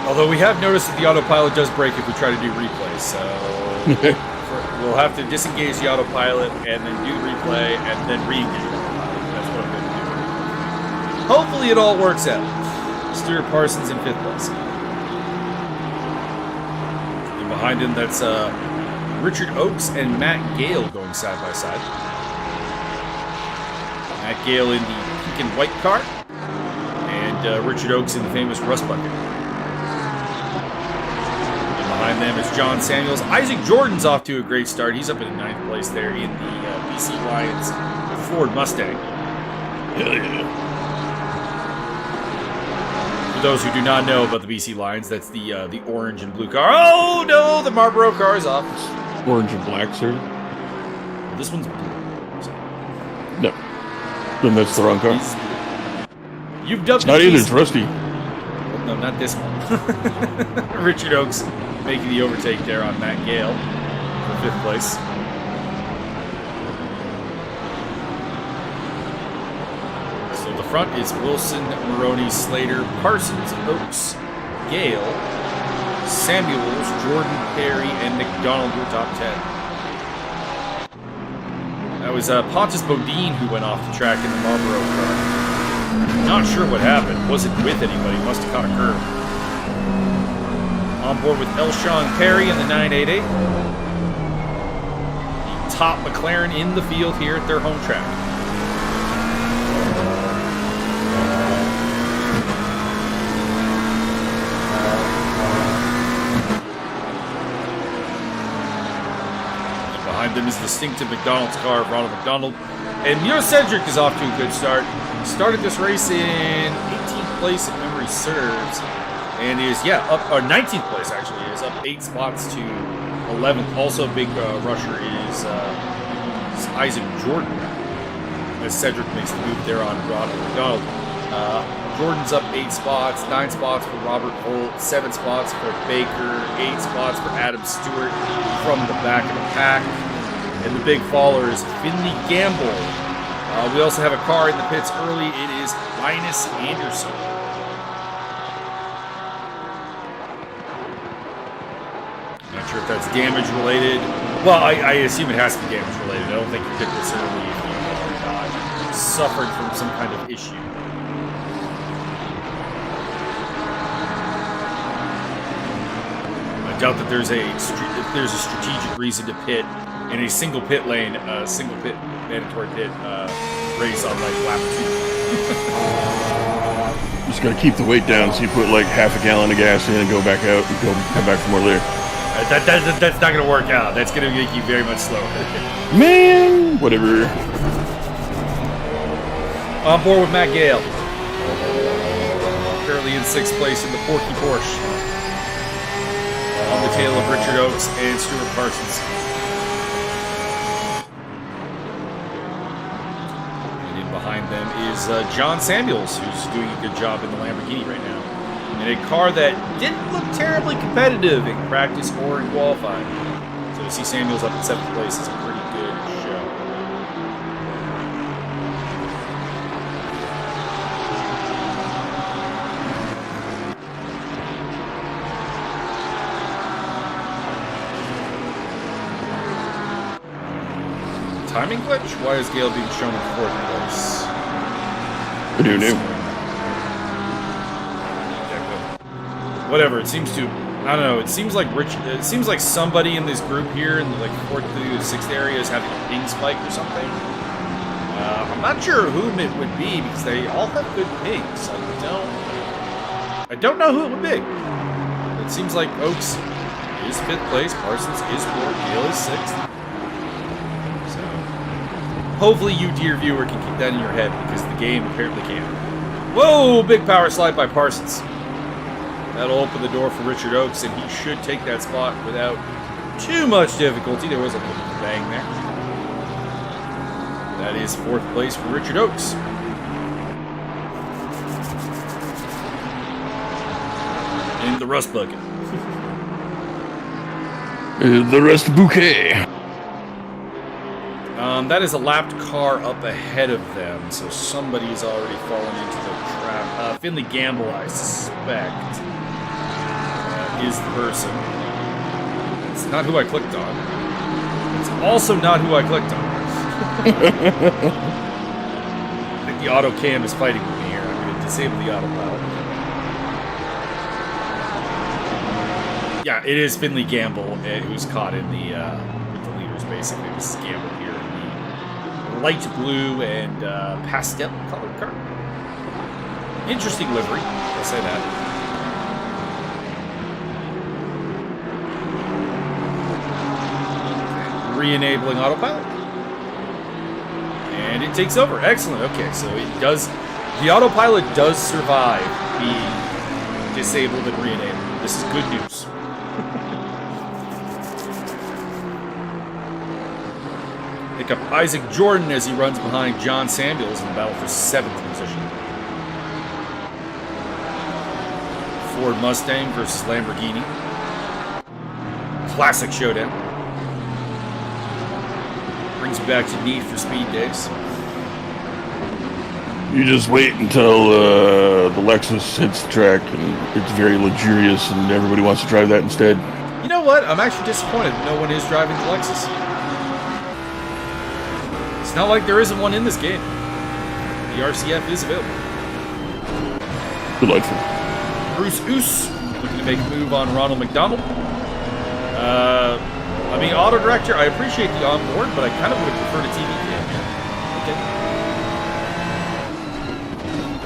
Although we have noticed that the autopilot does break if we try to do replay, so we'll have to disengage the autopilot and then do replay and then re-engage the autopilot. That's what I'm going to do. Hopefully it all works out. Stuart Parsons in 5th place. And behind him, that's Richard Oakes and Matt Gale going side by side. Matt Gale in the pink and white car, and Richard Oakes in the famous Rust Bucket. And behind them is John Samuels. Isaac Jordan's off to a great start. He's up in 9th place there in the BC Lions Ford Mustang. Hell yeah. For those who do not know about the BC Lions, that's the orange and blue car. Oh no, the Marlboro car is off. Orange and black, sir? Well, this one's blue. So. No. Then that's the wrong car. You've dubbed Not it either, BC. it's rusty. Well, no, not this one. Richard Oakes making the overtake there on Matt Gale for 5th place. So the front is Wilson, Maroney, Slater, Parsons, Oakes, Gale, Samuels, Jordan, Perry, and McDonald, your top 10. That was Pontus Bodine who went off the track in the Marlboro car. Not sure what happened. Wasn't with anybody. Must have caught a curve. On board with Elshon Perry in the 988. The top McLaren in the field here at their home track. Behind them is the distinctive McDonald's car of Ronald McDonald. And Miro Cedric is off to a good start. Started this race in 18th place if memory serves. And is, up, or 19th place actually, is up 8 spots to 11th. Also big rusher is Isaac Jordan. As Cedric makes the move there on Ronald McDonald. Jordan's up 8 spots, 9 spots for Robert Holt, 7 spots for Baker, 8 spots for Adam Stewart from the back of the pack. And the big faller is Finley Gamble. We also have a car in the pits early. It is Linus Anderson. Not sure if that's damage related. Well, I assume it has to be damage related. I don't think you pit this early if you suffered from some kind of issue. I doubt that there's a strategic reason to pit in a single pit lane, single pit mandatory pit race on like lap 2. Just gotta keep the weight down, so you put like half a gallon of gas in and go back out and come back for more later. That's not gonna work out. That's gonna make you very much slower. Man, whatever. On board with Matt Gale. Currently in 6th place in the Porky Porsche. On the tail of Richard Oakes and Stuart Parsons. Behind them is John Samuels, who's doing a good job in the Lamborghini right now. In a car that didn't look terribly competitive in practice or in qualifying. So to see Samuels up in 7th place is a pretty good show. Timing glitch? Why is Gale being shown in 4th place? I do know. Whatever. It seems to. I don't know. It seems like It seems like somebody in this group here in the 4th to 6th area is having a ping spike or something. I'm not sure whom it would be because they all have good pings. I don't know who it would be. It seems like Oakes is 5th place, Parsons is 4th, Gale is 6th. Hopefully you, dear viewer, can keep that in your head because the game apparently can. Whoa! Big power slide by Parsons. That'll open the door for Richard Oakes, and he should take that spot without too much difficulty. There was a little bang there. That is 4th place for Richard Oakes. In the rust bucket. The rest bouquet. That is a lapped car up ahead of them, so somebody's already fallen into the trap. Finley Gamble, I suspect, is the person. It's not who I clicked on. It's also not who I clicked on. I think the auto cam is fighting with me here. I'm going to disable the autopilot. Yeah, it is Finley Gamble who's caught in the with the leaders. Basically, this is Gamble here in the light blue and pastel colored car. Interesting livery, I'll say that. Re-enabling autopilot. And it takes over. Excellent. Okay, so it does. The autopilot does survive being disabled and re-enabled. This is good news. Pick up Isaac Jordan as he runs behind John Samuels in the battle for 7th position. Ford Mustang versus Lamborghini. Classic showdown. Brings me back to Need for Speed days. You just wait until the Lexus hits the track and it's very luxurious and everybody wants to drive that instead. You know what? I'm actually disappointed no one is driving the Lexus. It's not like there isn't one in this game. The RCF is available. Delightful. Bruce Oos looking to make a move on Ronald McDonald. I mean, Auto Director, I appreciate the onboard, but I kind of would have preferred a TV cam here.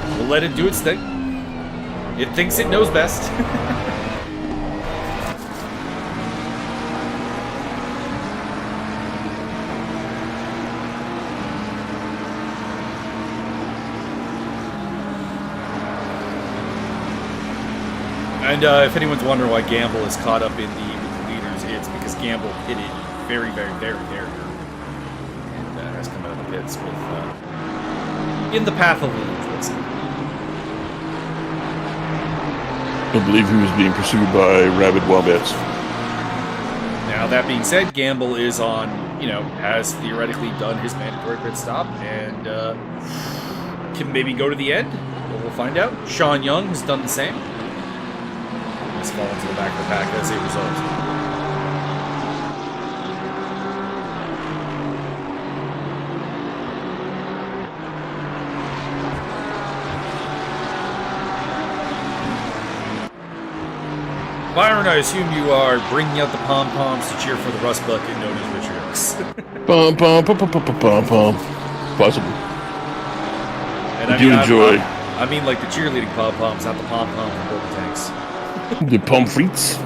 Okay. We'll let it do its thing. It thinks it knows best. And if anyone's wondering why Gamble is caught up with the leaders, it's because Gamble hit it very, very, very, very early. And has come out of the pits with in the path of the leaders, basically. I believe he was being pursued by rabid wombats. Now, that being said, Gamble is on, has theoretically done his mandatory pit stop and can maybe go to the end. But we'll find out. Sean Young has done the same. He's fallen to the back of the pack as a result. Byron, I assume you are bringing out the pom-poms to cheer for the rust bucket known as Richard Oakes. Pom pom pom pom pom pom pom. Possible. And I do enjoy. I mean, like the cheerleading pom-poms, not the pom-pom from Boba Tanks. The pommes frites.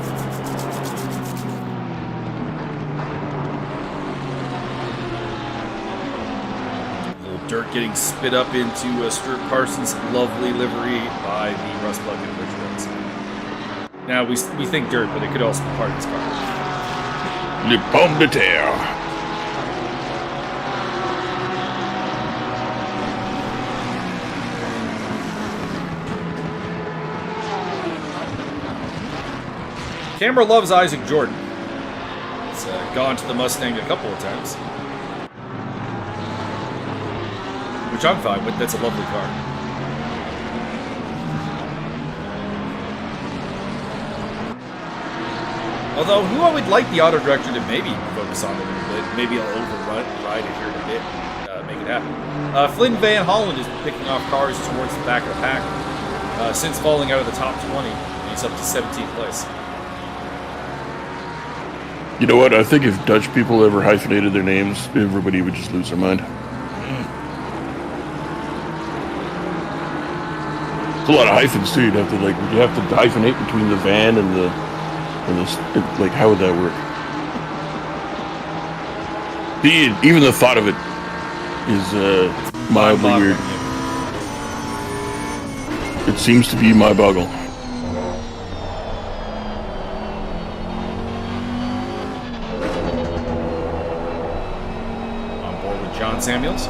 Little dirt getting spit up into Stuart Carson's lovely livery by the rust bucket of Richard Oakes. Now, we think dirt, but it could also be part of his car. Le pomme de terre. Camera loves Isaac Jordan. He's gone to the Mustang a couple of times. Which I'm fine with, that's a lovely car. Although, who I would like the auto director to maybe focus on a little bit, maybe I'll override it here in a bit, make it happen. Flynn Van Holland is picking off cars towards the back of the pack. Since falling out of the top 20, he's up to 17th place. You know what? I think if Dutch people ever hyphenated their names, everybody would just lose their mind. It's a lot of hyphens too. You'd have to hyphenate between the van and the how would that work? Even the thought of it is mildly weird. It seems to be my boggle. John Samuels.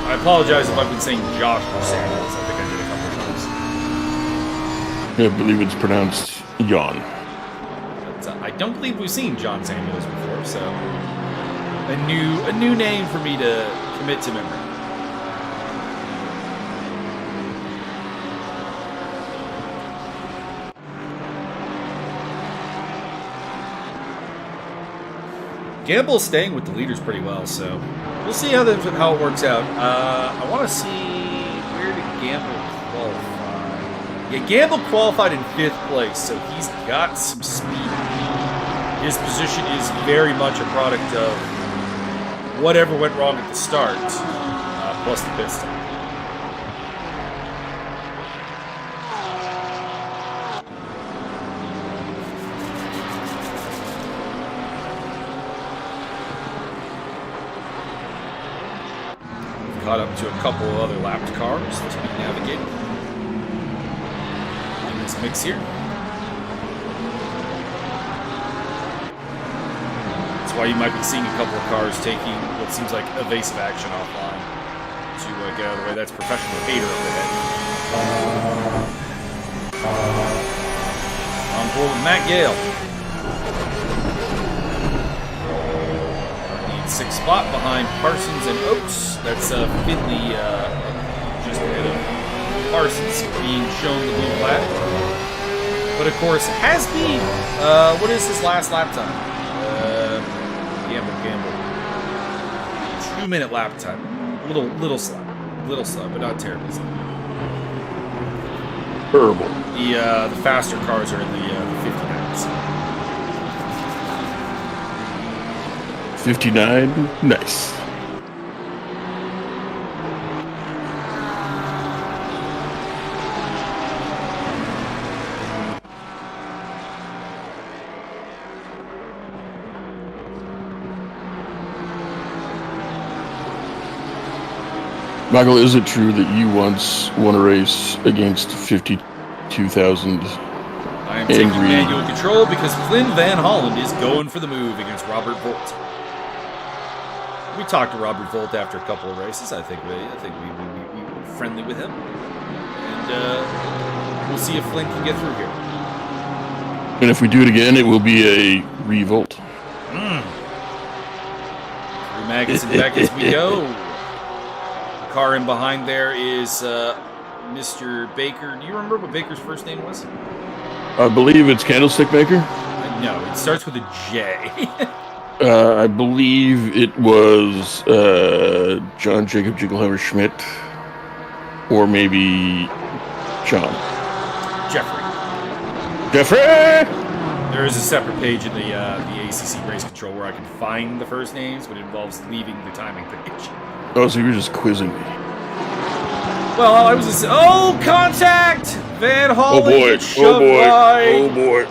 I apologize if I've been saying Josh Samuels. I think I did a couple of times. I believe it's pronounced Jan. But, I don't believe we've seen John Samuels before, so a new name for me to commit to memory. Gamble's staying with the leaders pretty well, so we'll see how it works out. I want to see, where did Gamble qualify? Yeah, Gamble qualified in 5th place, so he's got some speed. His position is very much a product of whatever went wrong at the start, plus the pit stop. Caught up to a couple of other lapped cars to be navigated in this mix here. That's why you might be seeing a couple of cars taking what seems like evasive action offline to get out of the way. That's Professional Hater up ahead. On board with Matt Gale. 6th spot behind Parsons and Oates. That's Finley just ahead of Parsons being shown the blue flag. But of course, Hasby, what is his last lap time? Gamble. 2-minute lap time. Little slow, but not terribly slow. Terrible. The faster cars are in the 59s. 59. Nice. Michael, is it true that you once won a race against 52,000 I am taking manual control because Flynn Van Holland is going for the move against Robert Volt. We talked to Robert Volt after a couple of races. I think we were friendly with him, and we'll see if Flynn can get through here. And if we do it again, it will be a revolt. Through Maggotts and Beckett's we go. The car in behind there is Mr. Baker. Do you remember what Baker's first name was? I believe it's Candlestick Maker. No, it starts with a J. I believe it was John Jacob Jingleheimer Schmidt, or maybe John. Jeffrey. There is a separate page in the ACC Race Control where I can find the first names, but it involves leaving the timing page. Oh, so you're just quizzing me. Well, I was just... Oh, contact! Van Holland gets shoved by. Oh boy.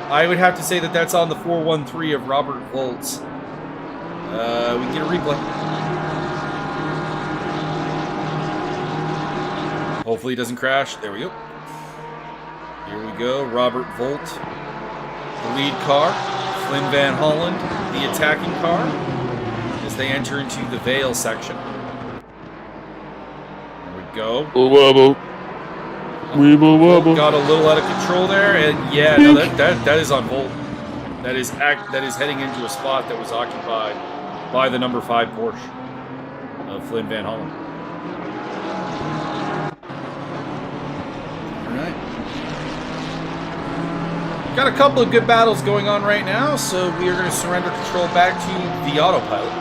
I would have to say that that's on the 413 of Robert Volts. We can get a replay. Hopefully it doesn't crash. There we go. Here we go. Robert Volt, the lead car. Flynn Van Holland, the attacking car, as they enter into the Vale section. There we go. Wobble. Weeble wobble. Got a little out of control there, and yeah, no, that is on Volt. That is heading into a spot that was occupied by the number 5 Porsche of Flynn Van Holland. All right, got a couple of good battles going on right now, so we are going to surrender control back to the autopilot.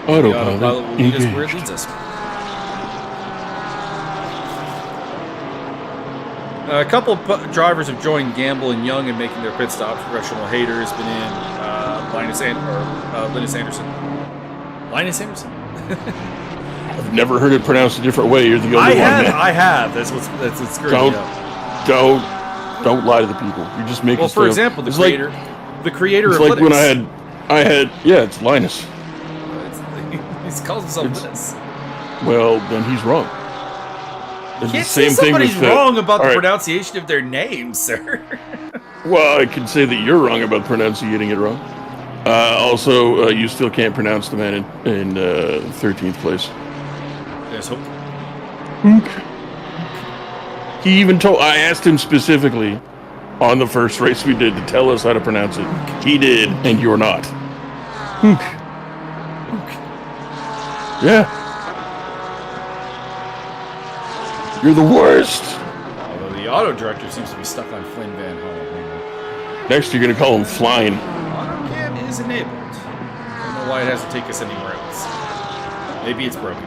The autopilot will lead us where it leads us. A couple of drivers have joined Gamble and Young in making their pit stops. Professional Hater has been in. Linus Anderson. Linus Anderson? I've never heard it pronounced a different way. You're the only one. I have. That's what's screwing me up. Don't lie to the people. You're just making. Well, for example, the creator of like Linux. when I had. Yeah, it's Linus. He calls himself Linus. Well, then he's wrong. You can't say somebody's wrong about the pronunciation of their name, sir. Well, I can say that you're wrong about pronouncing it wrong. Also, you still can't pronounce the man in 13th place. There's hope. He even told. I asked him specifically on the first race we did to tell us how to pronounce it. He did, and you're not. Yeah. You're the worst. Although the auto director seems to be stuck on Flynn Van Hollen. Next, you're gonna call him flying. AutoCam is enabled. I don't know why it has to take us anywhere else. Maybe it's broken.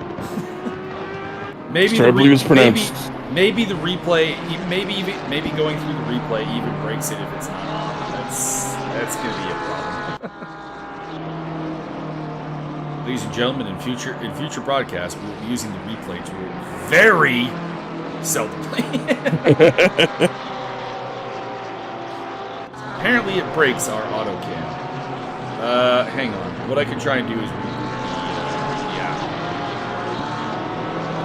Maybe I believe it's pronounced. Maybe the replay. Maybe going through the replay even breaks it if it's not on. That's gonna be a problem. Ladies and gentlemen, in future broadcasts, we will be using the replay tool very seldomly. Apparently, it breaks our AutoCam. Hang on. What I could try and do is reboot the app.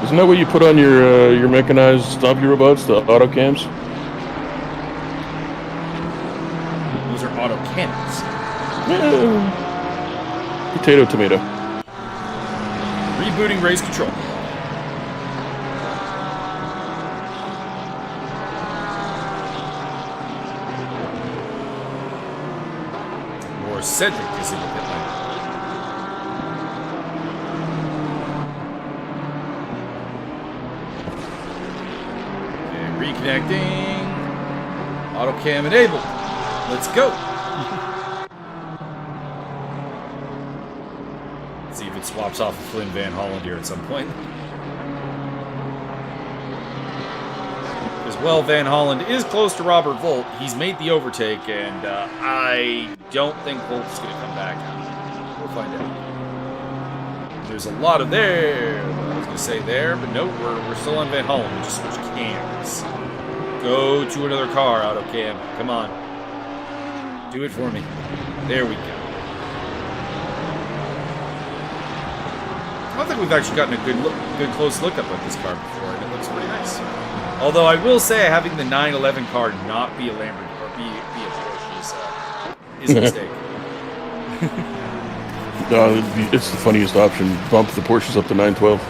Isn't that what you put on your mechanized stompy robots, the auto cams? Those are auto cannons. Potato, tomato. Rebooting race control. Or Cedric is in the pit lane. And reconnecting. AutoCam enabled. Let's go. See if it swaps off with Flynn Van Hollen here at some point. As well, Van Hollen is close to Robert Volt. He's made the overtake, and I don't think Volt's going to come back. We'll find out. There's a lot of there. I was going to say there, but no, we're still on Van Hollen. We just switched cams. Go to another car, AutoCam. Come on. Do it for me. There we go. I don't think we've actually gotten a good close look up at this car before, and it looks pretty nice. Although I will say having the 911 car not be a Lamborghini or be a Porsche is a mistake. No, it's the funniest option. Bump the Porsches up to 912.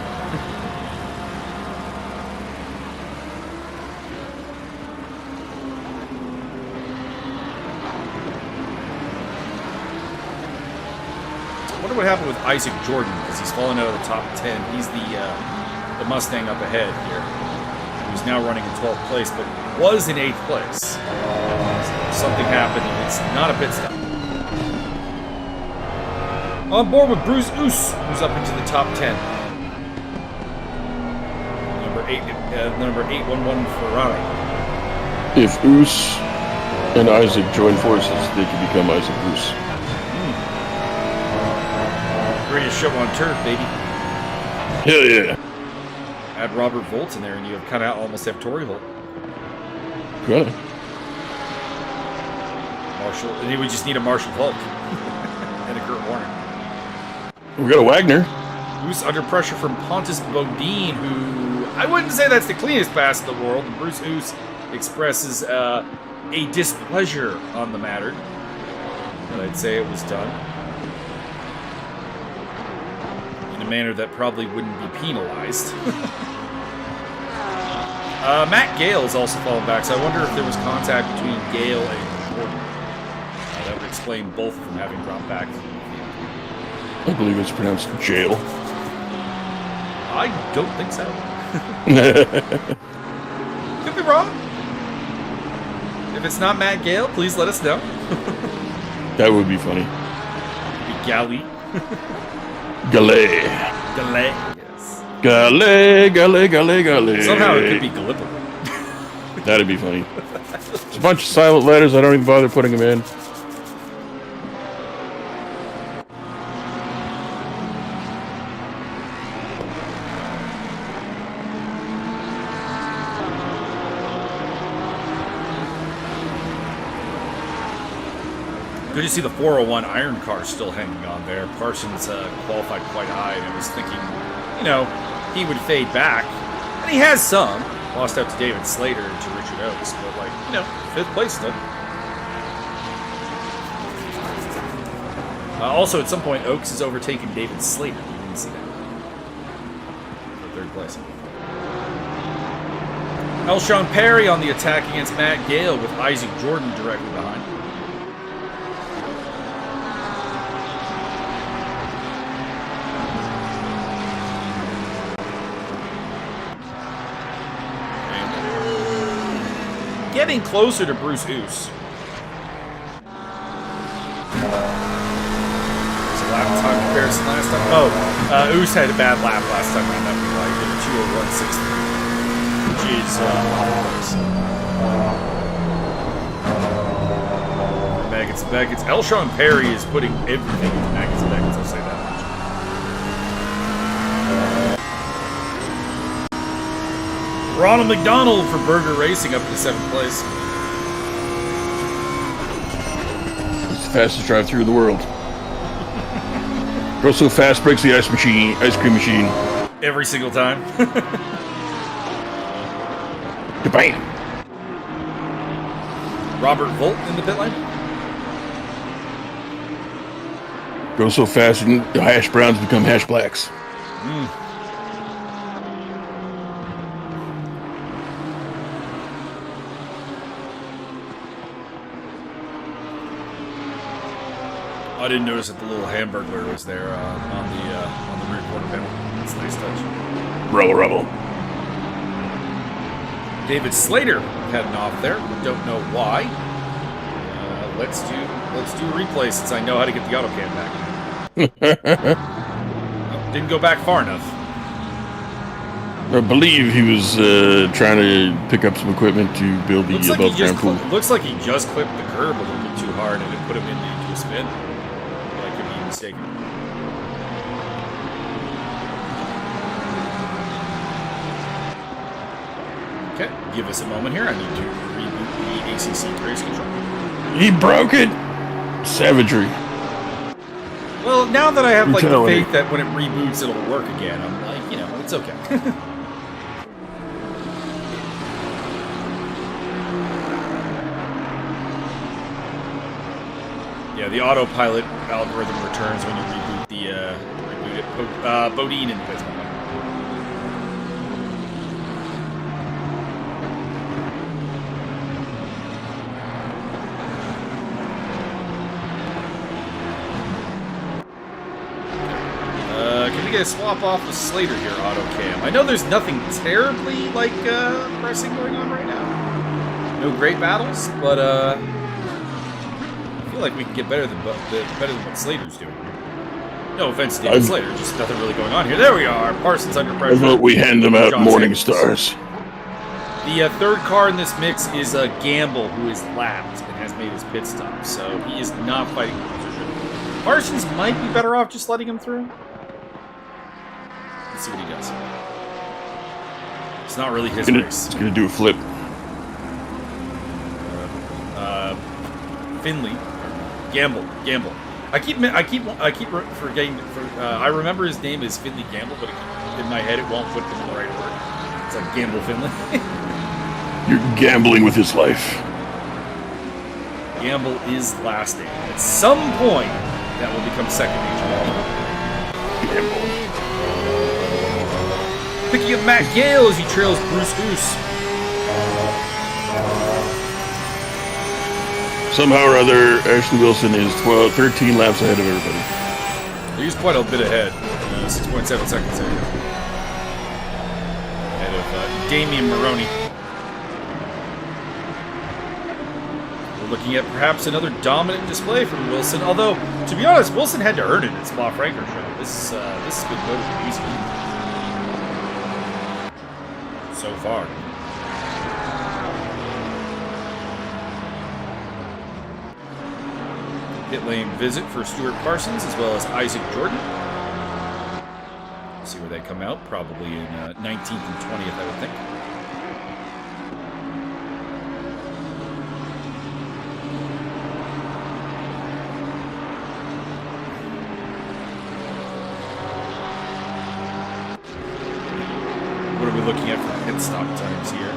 I wonder what happened with Isaac Jordan, because he's fallen out of the top 10. He's the Mustang up ahead here. He's now running in 12th place, but was in 8th place. Something happened, and it's not a pit stop. On board with Bruce Oos, who's up into the top 10. Number 811 Ferrari. If Oos and Isaac join forces, they can become Isaac Oos. Greatest show on turf, baby. Hell yeah. Add Robert Volt in there, and you kind of almost have Tory Holt. Kinda. Marshall, and we just need a Marshall Hulk and a Kurt Warner. We got a Wagner. Who's under pressure from Pontus Bodine, who I wouldn't say that's the cleanest pass in the world. And Bruce Oos expresses a displeasure on the matter, but I'd say it was done in a manner that probably wouldn't be penalized. Matt Gale is also falling back, so I wonder if there was contact between Gale and Gordon. That would explain both of them having dropped back. I believe it's pronounced jail. I don't think so. Could be wrong. If it's not Matt Gale, please let us know. That would be funny. Could be Galley. Gallet. Gallet. Yes. Gallet, Gallet, Gallet, Gallet. Somehow it could be Gallipoli. That'd be funny. It's a bunch of silent letters. I don't even bother putting them in. Good to see the 401 Iron Car still hanging on there. Parsons qualified quite high, and I was thinking, he would fade back. And he has some. Lost out to David Slater and to Richard Oakes, but 5th place still. Also, at some point, Oaks has overtaken David Slater. You didn't see that. For third place. Elshon Perry on the attack against Matt Gale with Isaac Jordan directly behind. And getting closer to Bruce Oos. Lap time comparison last time. Oh, Oos had a bad lap last time around. That we like did a 2:01.60, which is Maggots and Beckett's. Elshon Perry is putting everything into Maggots and Beckett's. I'll say that much. Ronald McDonald for Berger Racing up to 7th place. It's the fastest drive-through in the world. Goes so fast, breaks the ice cream machine. Every single time. Bam! Robert Volt in the pit lane. Goes so fast, and the hash browns become hash blacks. I didn't notice that the little Hamburglar was there on the rear quarter panel. That's a nice touch. Rebel. David Slater heading off there. Don't know why. Let's do a replay since I know how to get the auto cam back. Oh, didn't go back far enough. I believe he was trying to pick up some equipment to build the above ground pool. Looks like he just clipped the curb a little bit too hard and it put him into a spin. But I could be mistaken. Okay, give us a moment here. I need to reboot the ACC race control. He broke it! Savagery. Well, now that I have like the Brutality. faith that when it reboots it'll work again, I'm like, you know, it's okay. Yeah, the autopilot algorithm returns when you reboot it. Bodine in the pits. Can we get a swap off with Slater here, auto cam? I know there's nothing terribly like pressing going on right now. No great battles, but I feel like we can get better than what Slater's doing. No offense to David Slater, just nothing really going on here. There we are. Parsons under I pressure. vote we hand them out John morning Sanders. stars. The third car in this mix is Gamble, who is lapped and has made his pit stop, so he is not fighting for position. Parsons might be better off just letting him through. Let's see what he does. It's not really his race. He's gonna do a flip. Finley, Gamble. I keep forgetting. I remember his name is Finley Gamble, but in my head it won't put him in the right order. It's like Gamble Finley. You're gambling with his life. Gamble is last name. At some point, that will become second nature. Gamble. Picking up Matt Gale as he trails Bruce Oos. Somehow or other, Ashley Wilson is 13 laps ahead of everybody. He's quite a bit ahead. 6.7 seconds ahead of Damian Maroney. We're looking at perhaps another dominant display from Wilson. Although, to be honest, Wilson had to earn it at Spa-Francorchamps. This has been voted easy so far. Pit lane visit for Stuart Parsons as well as Isaac Jordan. See where they come out. Probably in 19th and 20th, I would think. What are we looking at for pit stop times here?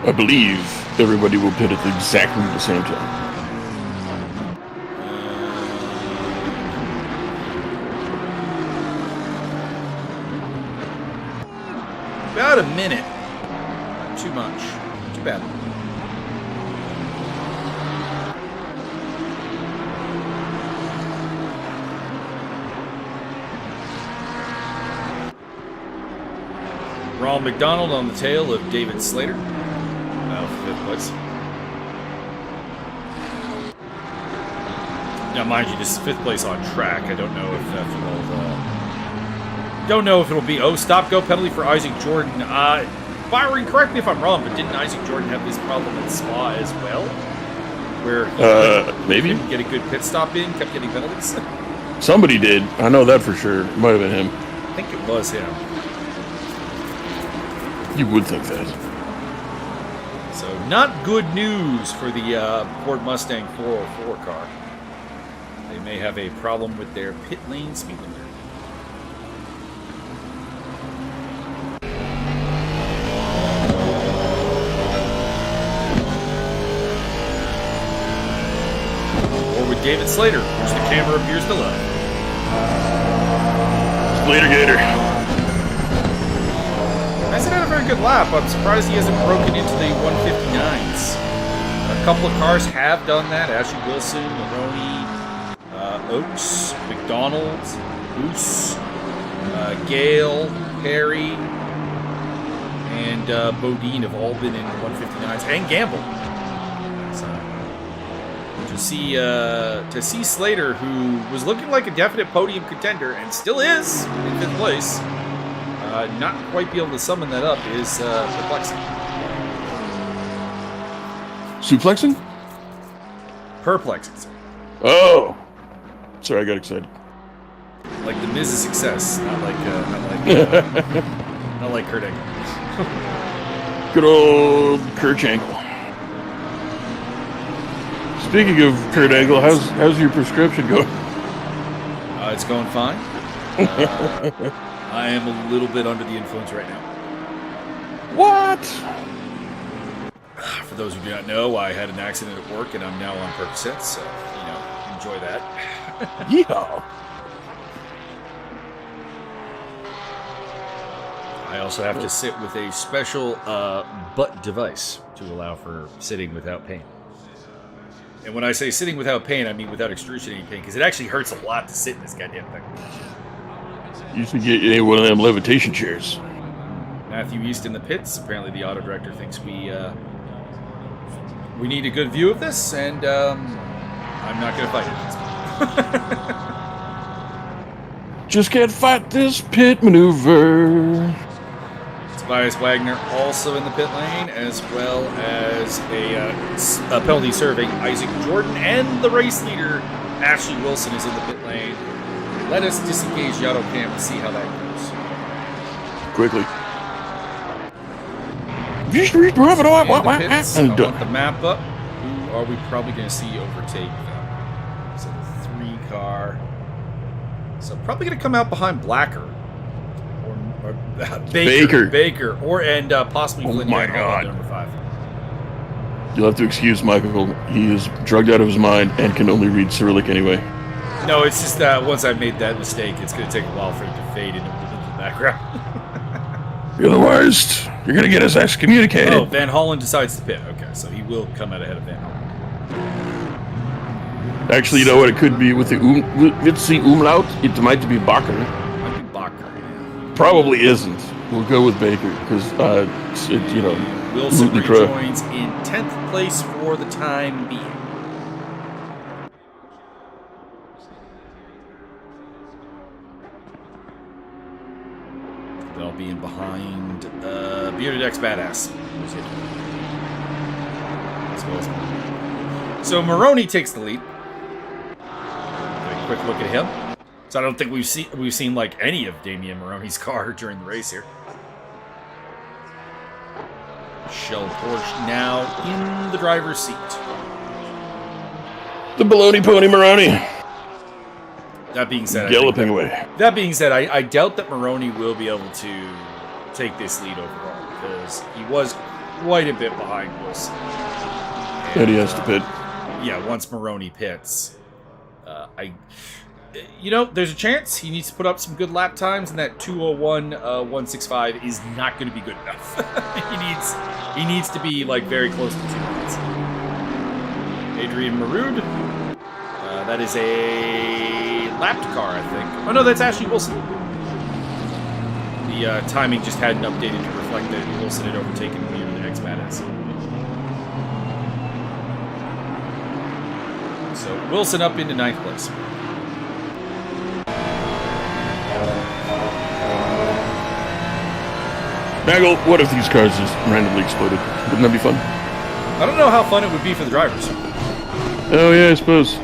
I believe everybody will pit at exactly the same time. About a minute. Not too much. Not too bad. Ronald McDonald on the tail of David Slater. Fifth place. Now, mind you, this is fifth place on track. I don't know if that will. Don't know if it'll be stop-go penalty for Isaac Jordan. Byron, correct me if I'm wrong, but didn't Isaac Jordan have this problem at Spa as well, where he maybe didn't get a good pit stop in, kept getting penalties? Somebody did. I know that for sure. It might have been him. I think it was him. You would think that. So, not good news for the Ford Mustang 404 car. They may have a problem with their pit lane speed limiter. Or with David Slater, which the camera appears to love. Slater Gator. Hasn't had a very good lap. I'm surprised he hasn't broken into the 159s. A couple of cars have done that. Ashley Wilson, Maroney, Oaks, McDonald, Goose, Gale, Perry, and Bodine have all been in 159s, and Gamble. So, to see Slater, who was looking like a definite podium contender and still is in fifth place, not quite be able to summon that up is perplexing. Suplexing? Perplexing, sir. Oh. Sorry, I got excited. Like the Miz's success, not like Kurt Angle. Good old Kurt Angle. Speaking of Kurt Angle, how's your prescription going? It's going fine. I am a little bit under the influence right now. What? For those who do not know, I had an accident at work and I'm now on Percocets, so, enjoy that. Yeehaw. I also have to sit with a special butt device to allow for sitting without pain. And when I say sitting without pain, I mean without excruciating pain, because it actually hurts a lot to sit in this goddamn thing. You should get one of them levitation chairs. Matthew East in the pits. Apparently the auto director thinks we need a good view of this, and I'm not going to fight it. Just can't fight this pit maneuver. Tobias Wagner also in the pit lane, as well as a penalty serving Isaac Jordan, and the race leader Ashley Wilson is in the pit lane. Let us disengage the auto cam and see how that goes. Quickly. In the pits, I want the map up. Who are we probably going to see overtake them? So the 3 car. So probably going to come out behind Blacker. Or Baker. And possibly Flynn Van Hollen, number 5. You'll have to excuse Michael. He is drugged out of his mind and can only read Cyrillic anyway. No, it's just that once I've made that mistake, it's going to take a while for it to fade into the background. You're the worst. You're going to get us excommunicated. Oh, Van Hollen decides to pit. Okay, so he will come out ahead of Van Hollen. Actually, you know what? It could be with the umlaut. It might be Bakker. Might be Bakker, yeah. Probably isn't. We'll go with Baker because, Wilson rejoins in 10th place for the time being. They'll be in behind Bearded X Badass. So Maroney takes the lead. A quick look at him. So I don't think we've seen like any of Damian Maroney's car during the race here. Shell Porsche now in the driver's seat. The baloney pony Maroney. That being said, galloping away. That being said, I doubt that Maroney will be able to take this lead overall, because he was quite a bit behind Wilson. And he has to pit. Yeah, once Maroney pits. There's a chance he needs to put up some good lap times, and that 2:01.165 is not going to be good enough. he needs to be like very close to 2 minutes. Adrian Maroud. That is a lapped car, I think. Oh no, that's Ashley Wilson. The timing just hadn't updated to reflect that Wilson had overtaken me over the X-Badass. So Wilson up into 9th place. Bagel, what if these cars just randomly exploded? Wouldn't that be fun? I don't know how fun it would be for the drivers. Oh yeah, I suppose.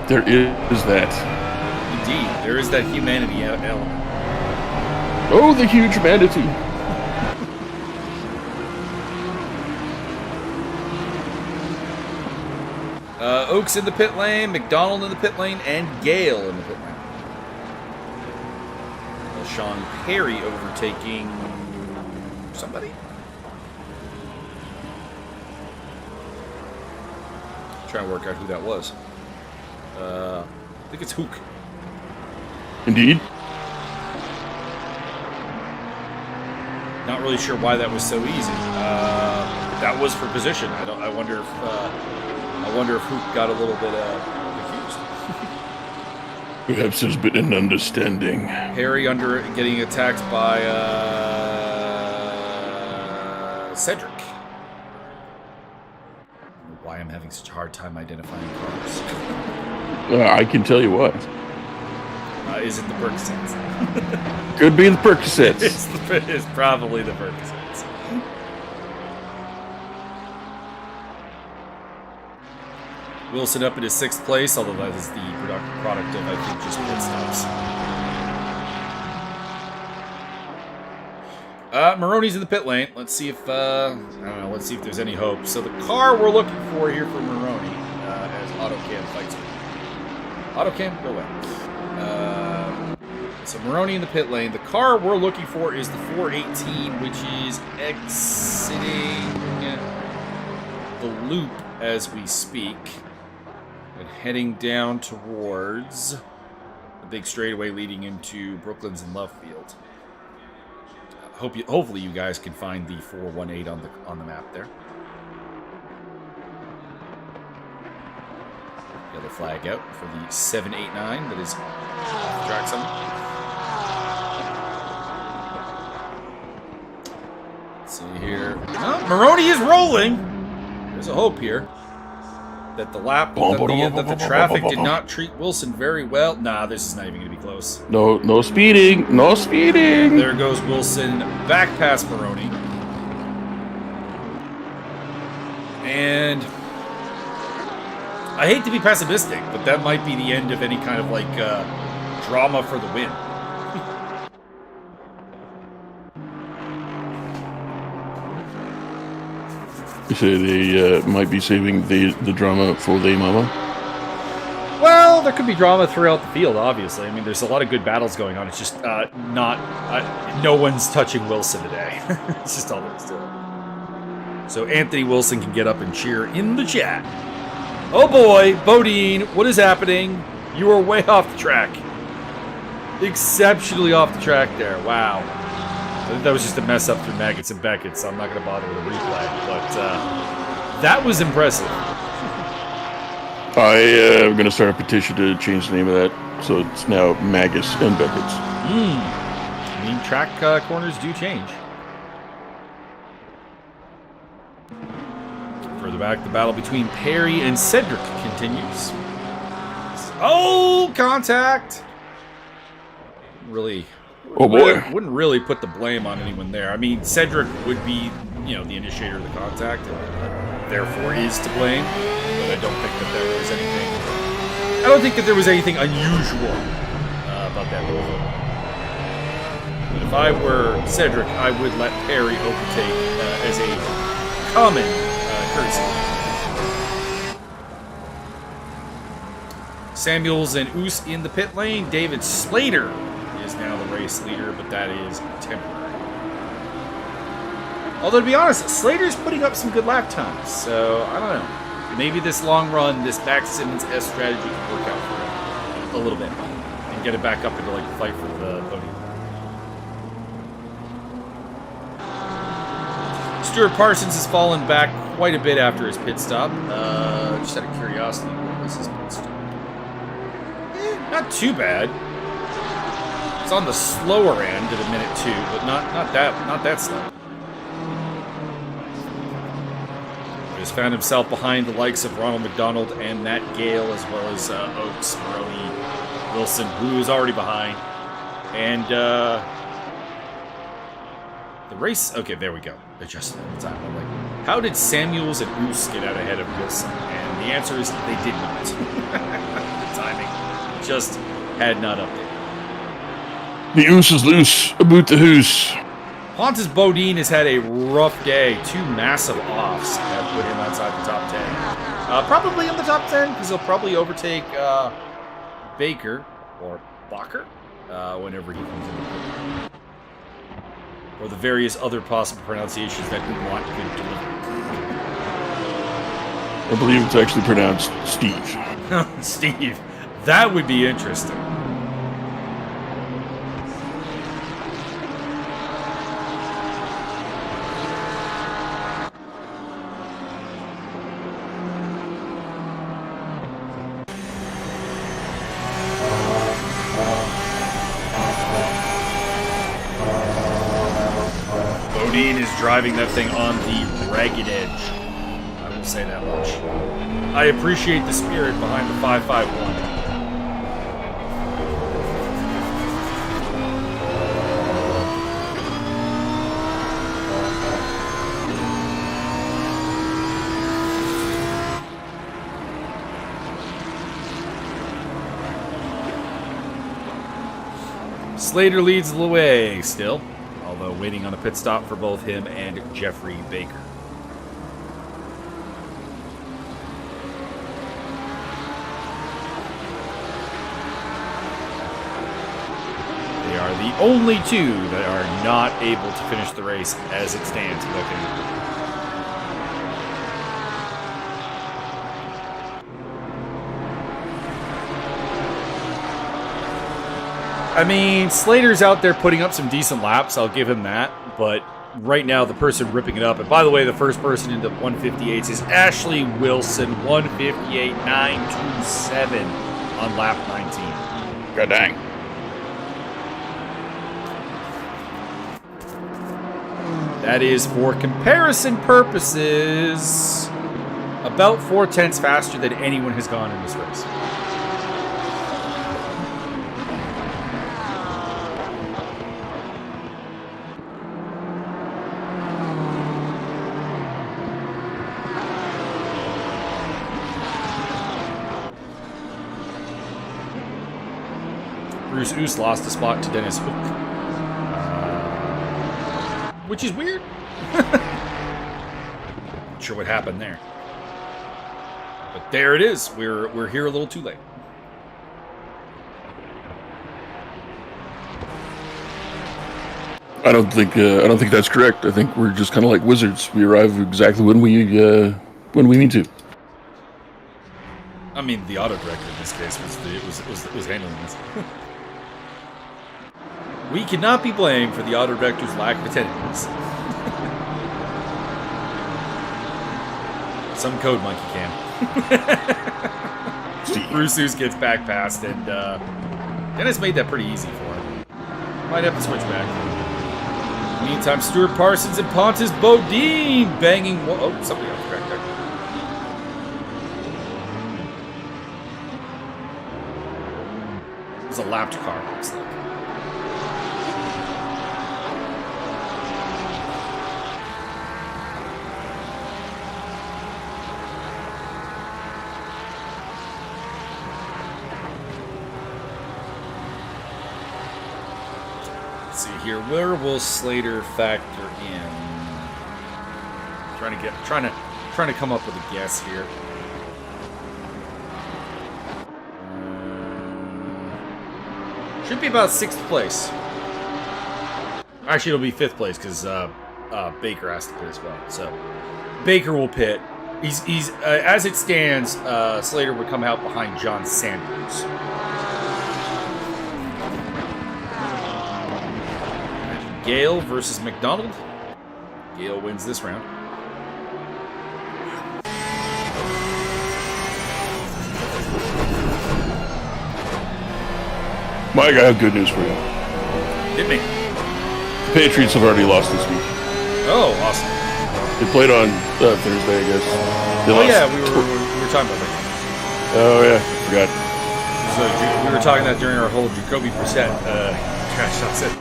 There is that. Indeed, there is that humanity element. Oh, the huge manatee. Oaks in the pit lane, McDonald in the pit lane, and Gale in the pit lane. Sean Perry overtaking somebody? Trying to work out who that was. I think it's Hook. Indeed. Not really sure why that was so easy. That was for position. I wonder if Hook got a little bit confused. Perhaps there's been an understanding. Perry getting attacked by Cedric. I don't know why I'm having such a hard time identifying cars. I can tell you what. Is it the Percocets? Could be the Percocets. It's probably the Percocets. Wilson up in his 6th place, although that is the product of, I think, just pit stops. Maroney's in the pit lane. Let's see if, I don't know, let's see if there's any hope. So the car we're looking for here for Maroney, as AutoCam fights me. AutoCam, go away. So Maroney in the pit lane. The car we're looking for is the 418, which is exiting the loop as we speak. And heading down towards the big straightaway leading into Brooklands and Lovefield. Hopefully you guys can find the 418 on the map there. Yellow flag out for the 789 that is off the track somewhere. Let's see here. Oh, Maroney is rolling. There's a hope here. That the traffic did not treat Wilson very well. Nah, this is not even going to be close. No speeding. No speeding. There goes Wilson back past Maroney. And I hate to be pessimistic, but that might be the end of any kind of like drama for the win. You say they might be saving the drama for the mama? Well, there could be drama throughout the field, obviously. I mean, there's a lot of good battles going on. It's just no one's touching Wilson today. It's just all there is to it. So Anthony Wilson can get up and cheer in the chat. Oh boy, Bodine, what is happening? You are way off the track. Exceptionally off the track there. Wow. I think that was just a mess up through Maggots and Beckett, so I'm not going to bother with a replay. But that was impressive. I am going to start a petition to change the name of that, so it's now Magus and Beckett's. I mean, track corners do change. Further back, the battle between Perry and Cedric continues. Oh, contact! Really... Oh boy. Wouldn't really put the blame on anyone there. I mean, Cedric would be, the initiator of the contact, and therefore is to blame. But I don't think that there was anything unusual about that move. But if I were Cedric, I would let Perry overtake as a common courtesy. Samuels and Oos in the pit lane. David Slater is now the race leader, but that is temporary. Although, to be honest, Slater's putting up some good lap times, so I don't know. Maybe this long run, this Max Simmons S strategy can work out for him a little bit and get it back up into like the fight for the podium. Stuart Parsons has fallen back quite a bit after his pit stop. Just out of curiosity, what was his pit stop? Not too bad. It's on the slower end at a minute 2, but not that slow. He has found himself behind the likes of Ronald McDonald and Matt Gale, as well as Oaks, Maroney, Wilson, who is already behind. And the race... Okay, there we go. Adjusted at the time. I'm like, how did Samuels and Oos get out ahead of Wilson? And the answer is they did not. The timing just had not updated. The oos is loose. About the hoose. Pontus Bodine has had a rough day. 2 massive offs have put him outside the top 10. Probably in the top 10, because he'll probably overtake Baker, or Bacher, whenever he comes in. Or the various other possible pronunciations that Umlaut could deliver. I believe it's actually pronounced Steve. Steve, that would be interesting. Bodine is driving that thing on the ragged edge. I will say that much. I appreciate the spirit behind the 551. Slater leads the way still, although waiting on a pit stop for both him and Jeffrey Baker. They are the only 2 that are not able to finish the race as it stands. I mean, Slater's out there putting up some decent laps, I'll give him that, but right now the person ripping it up, and by the way, the first person into 158s is Ashley Wilson, 158.927 on lap 19. God dang. That is, for comparison purposes, about 4/10 faster than anyone has gone in this race. Bruce Oos lost a spot to Dennis Hook. Which is weird. Not sure what happened there. But there it is. We're here a little too late. I don't think that's correct. I think we're just kind of like wizards. We arrive exactly when we need to. I mean, the auto director in this case was handling this. We cannot be blamed for the auto director's lack of attentiveness. Some code monkey can. Bruce Oos gets back past, and Dennis made that pretty easy for him. Might have to switch back. Meantime, Stuart Parsons and Pontus Bodine banging. Oh, somebody else correct there. It was a lapped car, looks like. Let's see here. Where will Slater factor in? Trying to come up with a guess here. Should be about 6th place. Actually, it'll be 5th place because Baker has to pit as well. So Baker will pit. He's as it stands, Slater would come out behind John Sanders. Gale versus McDonald. Gale wins this round. Mike, I have good news for you. Hit me. The Patriots have already lost this week. Oh, awesome. They played on Thursday, I guess. They Oh lost. yeah, we were talking about that. Oh yeah, forgot. So we were talking that during our whole Jacoby Brissett trash talk set.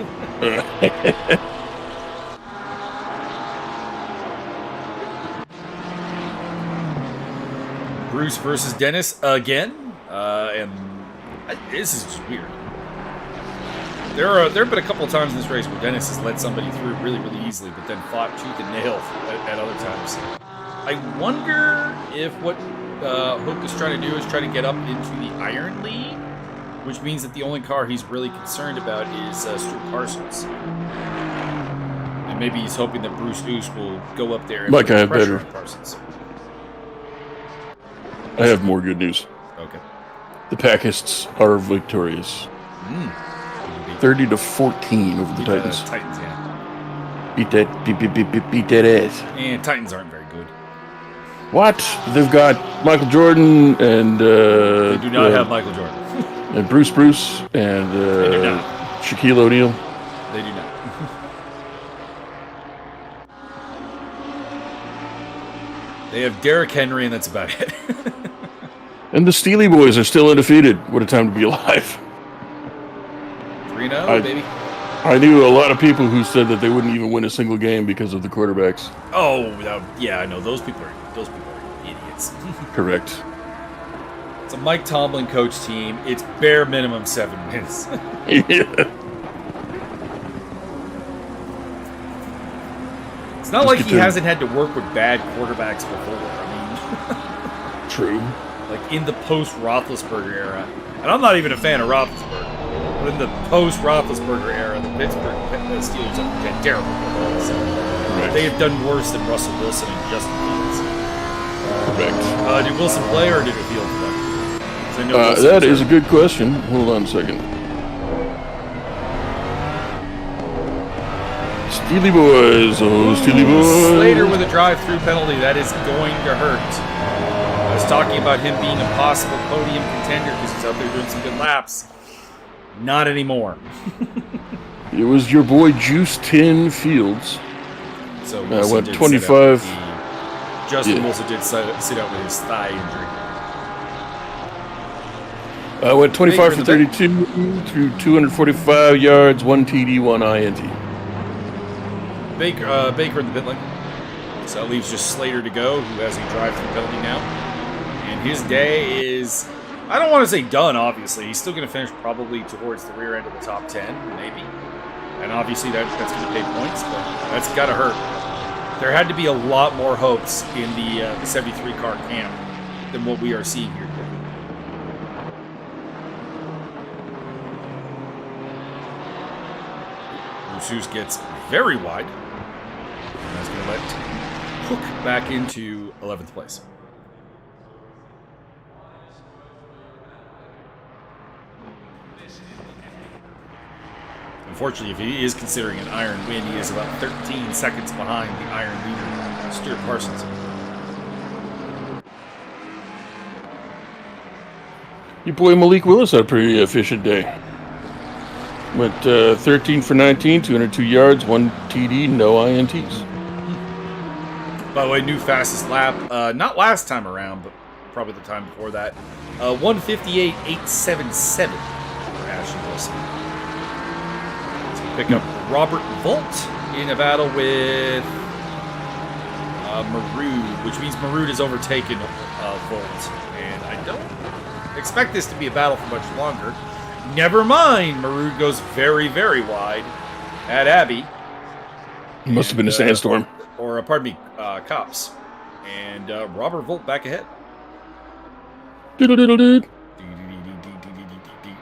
Bruce versus Dennis again, and this is just weird. There have been a couple of times in this race where Dennis has led somebody through really, really easily, but then fought tooth and nail at other times. I wonder if what Hook is trying to do is try to get up into the Iron League, which means that the only car he's really concerned about is Stuart Parsons. And maybe he's hoping that Bruce Oos will go up there and Mike, put I have pressure better. on Parsons. I have more good news. Okay. The Packists are victorious. 30-14 over the Titans. Titans, yeah. Beat that ass. And Titans aren't very good. What? They've got Michael Jordan and They do not have Michael Jordan. and Bruce and do not. Shaquille O'Neal. They do not. They have Derrick Henry, and that's about it. And the Steely Boys are still undefeated. What a time to be alive. 3-0, baby. I knew a lot of people who said that they wouldn't even win a single game because of the quarterbacks. Oh, yeah, I know. Those people are idiots. Correct. It's a Mike Tomlin coach team. It's bare minimum 7 wins. Yeah. It's not like he hasn't had to work with bad quarterbacks before. I True. mean, like in the post-Roethlisberger era. And I'm not even a fan of Roethlisberger. But in the post-Roethlisberger era, the Pittsburgh Steelers have been terrible. So Correct. they have done worse than Russell Wilson and Justin Fields. Correct. Did Wilson play or did it Fields play? 'Cause I know Wilson That was is a hurt. good question. Hold on a second. Steely Boys. Oh, Steely Boys. Slater with a drive-through penalty. That is going to hurt. I was talking about him being a possible podium contender because he's out there doing some good laps. Not anymore. It was your boy Juice Tin Fields. So went did 25. sit out Justin Yeah. Wilson did sit out with his thigh injury. Went 25 Baker for in the 32 through 245 yards, 1 TD, 1 INT. Baker in the pit lane. So that leaves just Slater to go, who has a drive-through penalty now. And his day is, I don't want to say done, obviously. He's still going to finish probably towards the rear end of the top 10, maybe. And obviously that's going to pay points, but that's got to hurt. There had to be a lot more hopes in the 73-car camp than what we are seeing here today. Bruce gets very wide. And that's going to let Hook back into 11th place. Unfortunately, if he is considering an iron win, he is about 13 seconds behind the iron leader, Stuart Parsons. Your boy Malik Willis had a pretty efficient day. Went 13 for 19, 202 yards, 1 TD, no INTs. By the way, new fastest lap. Not last time around, but probably the time before that. 158.877 for Ashton Wilson. So pick up Robert Volt in a battle with Marood, which means Marood has overtaken Volt. And I don't expect this to be a battle for much longer. Never mind, Marood goes very, very wide at Abbey. Must have been a sandstorm. Or, pardon me, Cops. And Robert Volt back ahead. Diddle-diddle-did.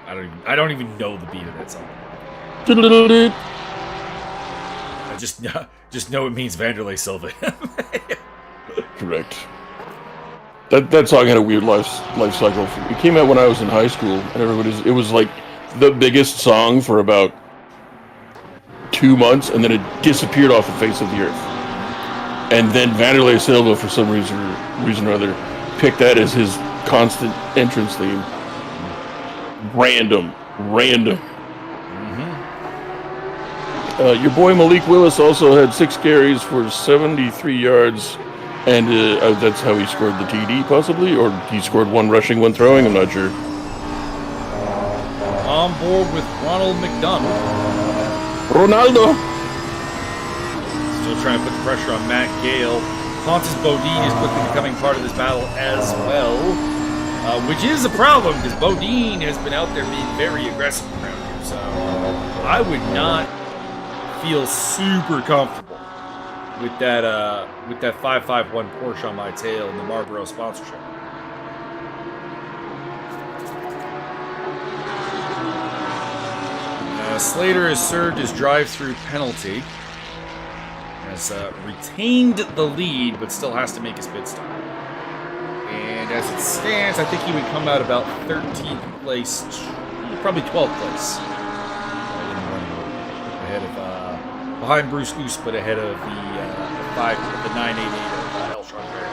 I don't even know the beat of that song. Diddle-diddle-did. just know it means Vanderlei Silva. Correct. That song had a weird life cycle. It came out when I was in high school, and it was like the biggest song for about 2 months, and then it disappeared off the face of the earth. And then Vanderlei Silva, for some reason or other, picked that as his constant entrance theme. Random. Your boy Malik Willis also had 6 carries for 73 yards, and that's how he scored the TD, possibly, or he scored 1 rushing, 1 throwing. I'm not sure. On board with Ronald McDonald. Ronaldo. Still trying to put the pressure on Matt Gale. Pontus Bodine is quickly becoming part of this battle as well, which is a problem because Bodine has been out there being very aggressive around here. So I would not feel super comfortable with that 551 Porsche on my tail in the Marlboro sponsorship. Slater has served his drive-through penalty. Has retained the lead, but still has to make his pit stop. And as it stands, I think he would come out about 13th place, probably 12th place. Ahead of behind Bruce Oos, but ahead of the 988 of Elshon Perry.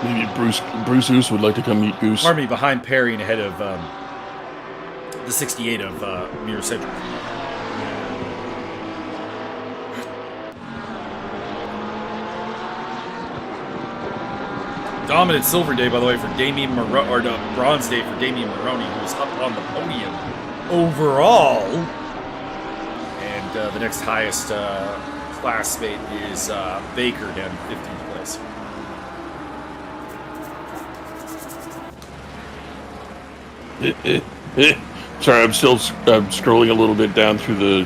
Maybe Bruce Oos would like to come meet Goose. Pardon me, behind Perry and ahead of the 68 of Mir Cedric. Dominant silver day, by the way, for Damian Maroney, or no, bronze day for Damian Maroney, who's up on the podium overall. And the next highest classmate is Baker down in 15th place. Sorry, I'm still scrolling a little bit down through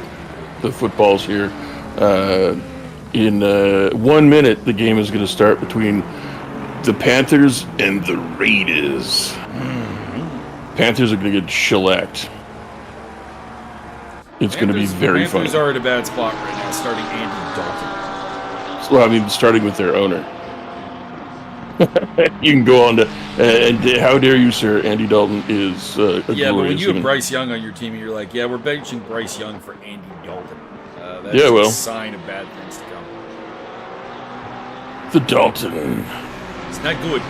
the footballs here. In 1 minute, the game is going to start between the Panthers and the Raiders. Panthers are going to get shellacked. It's going to be very fun. Panthers are in a bad spot right now, starting Andy Dalton. Well, I mean, starting with their owner. You can go on to, and how dare you, sir? Andy Dalton is a yeah, but when you have human. Bryce Young on your team, you're like, yeah, we're benching Bryce Young for Andy Dalton. That's Yeah, well. a sign of bad things to come. The Dalton. It's not good.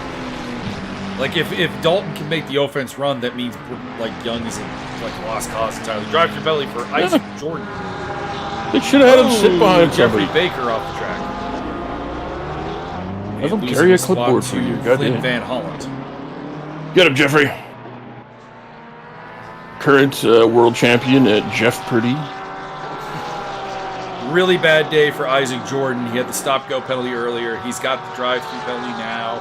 Like, if Dalton can make the offense run, that means, like, Young is like a lost cause entirely. Drive your belly for Isaac Jordan. They should have had him sit behind Jeffrey somebody. Baker off the track. Have him And carry a losing the clipboard spot for you. to Goddamn. Flynn Van Holland. Get him, Jeffrey. Current world champion Jeff Purdy. Really bad day for Isaac Jordan. He had the stop-go penalty earlier. He's got the drive-through penalty now.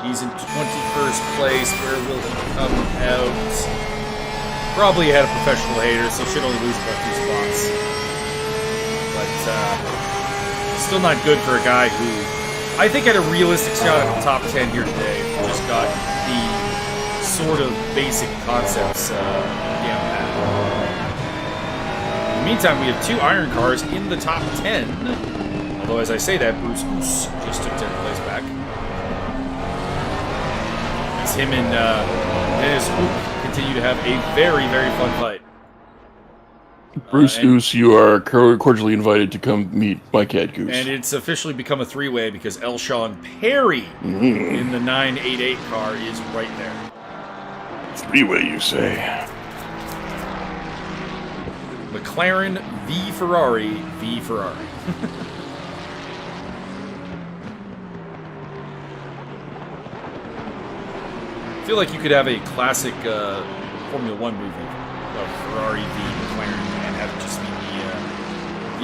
He's in 21st place. Where will he come out? Probably ahead of Professional Hater, so should only lose about 2 spots. But still not good for a guy who I think had a realistic shot at the top 10 here today. Just got the sort of basic concepts down pat. In the meantime, we have 2 iron cars in the top 10. Although, as I say that, Bruce Oos just took 10th place back. As him and Dennis Hoop continue to have a very, very fun fight. Bruce Oos, you are cordially invited to come meet my cat Goose. And it's officially become a 3-way because Elshon Perry in the 988 car is right there. 3-way, you say? McLaren v Ferrari v Ferrari. I feel like you could have a classic Formula 1 movie of Ferrari v McLaren and have it just be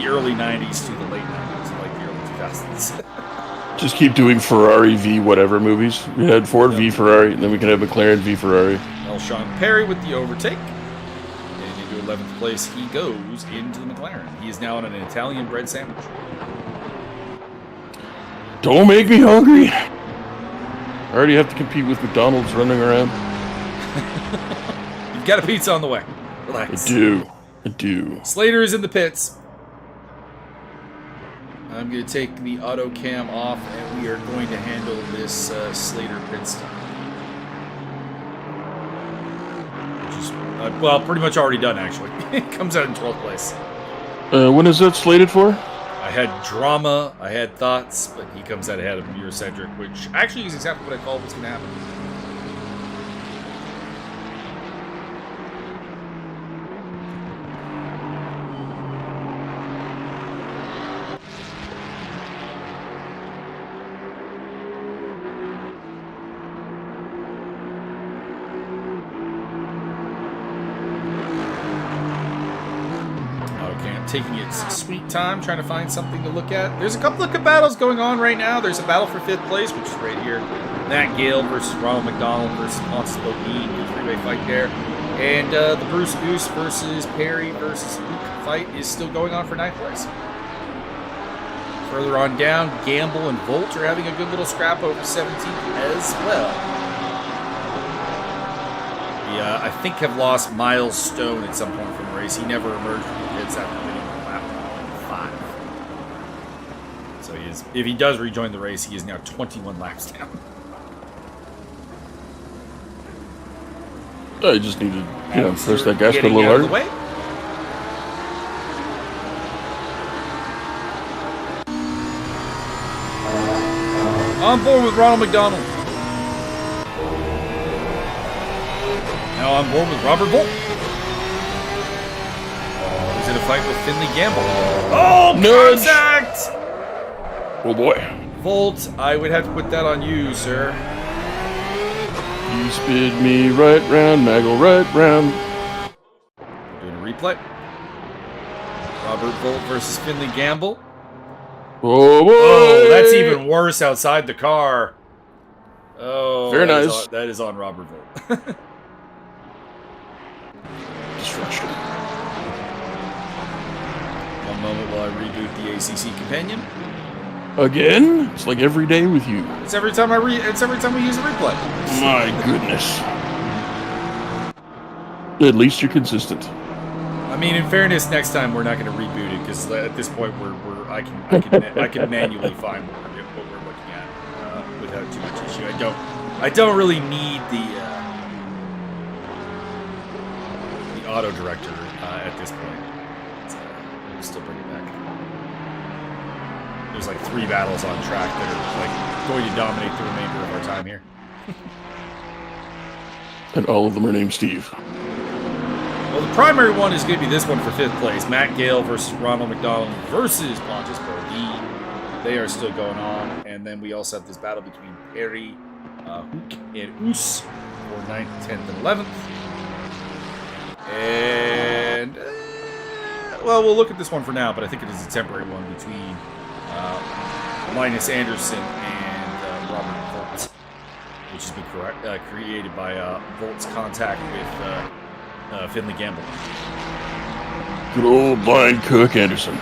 the early 90s to the late 90s, like the early 2000s. Just keep doing Ferrari v whatever movies. We had Ford v Ferrari, and then we can have McLaren v Ferrari. Elshon Perry with the overtake. And into 11th place, he goes into the McLaren. He is now on an Italian bread sandwich. Don't make me hungry. I already have to compete with McDonald's running around. You've got a pizza on the way. Relax. I do. Slater is in the pits. I'm going to take the auto cam off, and we are going to handle this Slater pit stop. Which is, well, pretty much already done, actually. It comes out in 12th place. When is that slated for? I had drama, I had thoughts, but he comes out ahead of Eurocentric, which actually is exactly what I called was going to happen. Taking its sweet time, trying to find something to look at. There's a couple of good battles going on right now. There's a battle for 5th place, which is right here. Matt Gale versus Ronald McDonald versus Pontus Bodine. Good three-way fight there. And the Bruce Goose versus Perry versus Luke fight is still going on for 9th place. Further on down, Gamble and Volt are having a good little scrap over 17th as well. I think have lost Miles Stone at some point from the race. He never emerged from the pits after winning lap 5. So he is, if he does rejoin the race, he is now 21 laps down. I just need to, press that gas pedal a little harder. On board with Ronald McDonald. Now on board with Robert Volt. He's in a fight with Finley Gamble. Oh, Nudge. contact! Oh boy. Volt, I would have to put that on you, sir. You spin me right round, Maggle right round. Doing a replay. Robert Volt versus Finley Gamble. Oh boy. Oh, that's even worse outside the car. Oh, very nice. That is on Robert Volt. Destruction. One moment while I reboot the ACC companion. Again? It's like every day with you. It's every time it's every time we use a replay. My goodness. At least you're consistent. I mean, in fairness, next time we're not going to reboot it because at this point I can manually find what we're looking at without too much issue. I don't really need the auto director at this point. We'll still bring it back. There's like 3 battles on track that are like going to dominate the remainder of our time here. And all of them are named Steve. Well, the primary one is going to be this one for 5th place. Matt Gale versus Ronald McDonald versus Pontus Bodine. They are still going on. And then we also have this battle between Perry, Hook, and Oos for 9th, 10th, and 11th. And, well, we'll look at this one for now, but I think it is a temporary one between Linus Anderson and Robert Volt, which has been created by Volt's contact with Finley Gamble. Good old Line Cook Anderson.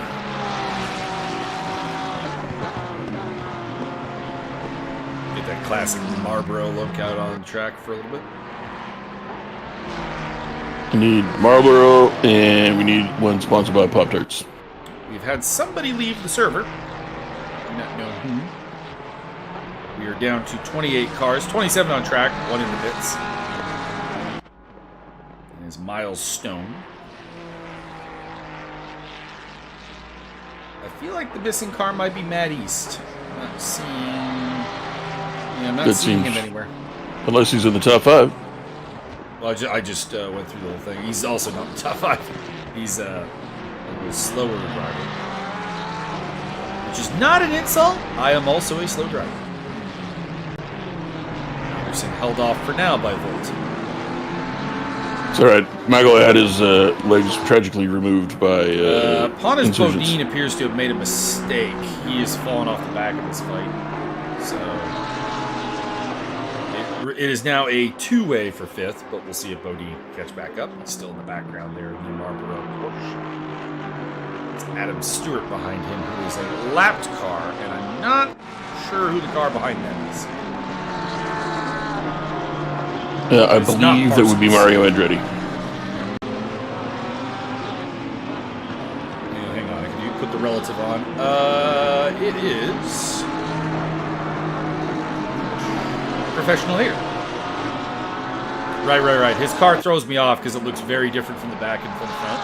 Get that classic Marlboro look out on the track for a little bit. We need Marlboro, and we need one sponsored by Pop-Tarts. We've had somebody leave the server. Do not know who. We are down to 28 cars, 27 on track, 1 in the pits. And is Miles Stone. I feel like the missing car might be Matt East. I'm not seeing him anywhere. Unless he's in the top 5. Well, I just went through the whole thing. He's also not in the top 5. He's a slower driver. Which is not an insult. I am also a slow driver. Anderson held off for now by Volt. It's alright. Maggle had his legs tragically removed by Pontus Bodine appears to have made a mistake. He has fallen off the back of this fight. So it is now a 2-way for 5th, but we'll see if Bodine catch back up. He's still in the background there in the Marlboro Porsche. It's Adam Stewart behind him, who is a lapped car, and I'm not sure who the car behind them is. I believe that would be Mario Andretti. Hang on, can you put the relative on. It is Professional Hater. Right. His car throws me off because it looks very different from the back and from the front.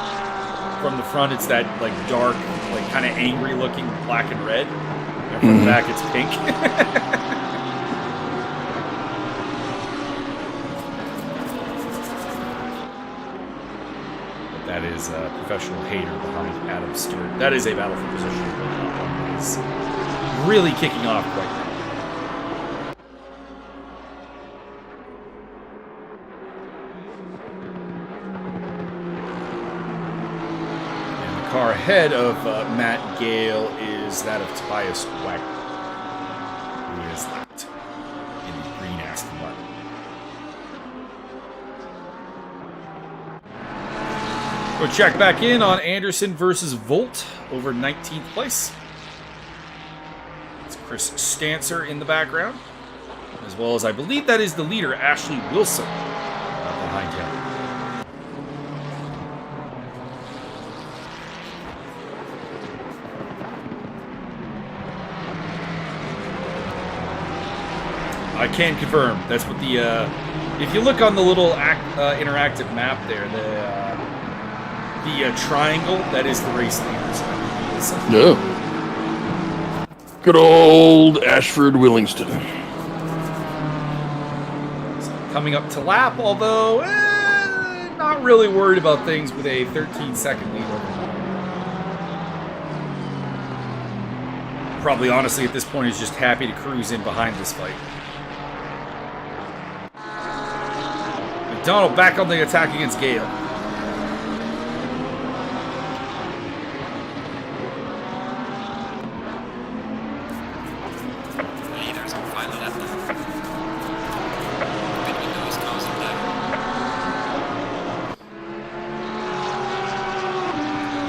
From the front, it's that like dark, like kind of angry looking black and red. And from the back, it's pink. That is a Professional Hater behind Adam Stewart. That is a battle for position. He's really kicking off right now. And the car ahead of Matt Gale is that of Tobias Wagner, who is lapped in the green Aston Martin. We'll check back in on Anderson versus Volt over 19th place. It's Chris Stancer in the background, as well as I believe that is the leader, Ashley Wilson, behind him. I can confirm. That's what the... if you look on the little interactive map there, the triangle, that is the race leaders. No. Good old Ashford Willingston. Coming up to lap, although not really worried about things with a 13-second lead over him. Probably, honestly, at this point, is just happy to cruise in behind this fight. McDonald back on the attack against Gale. Leaders on final lap. Pit window is closing down.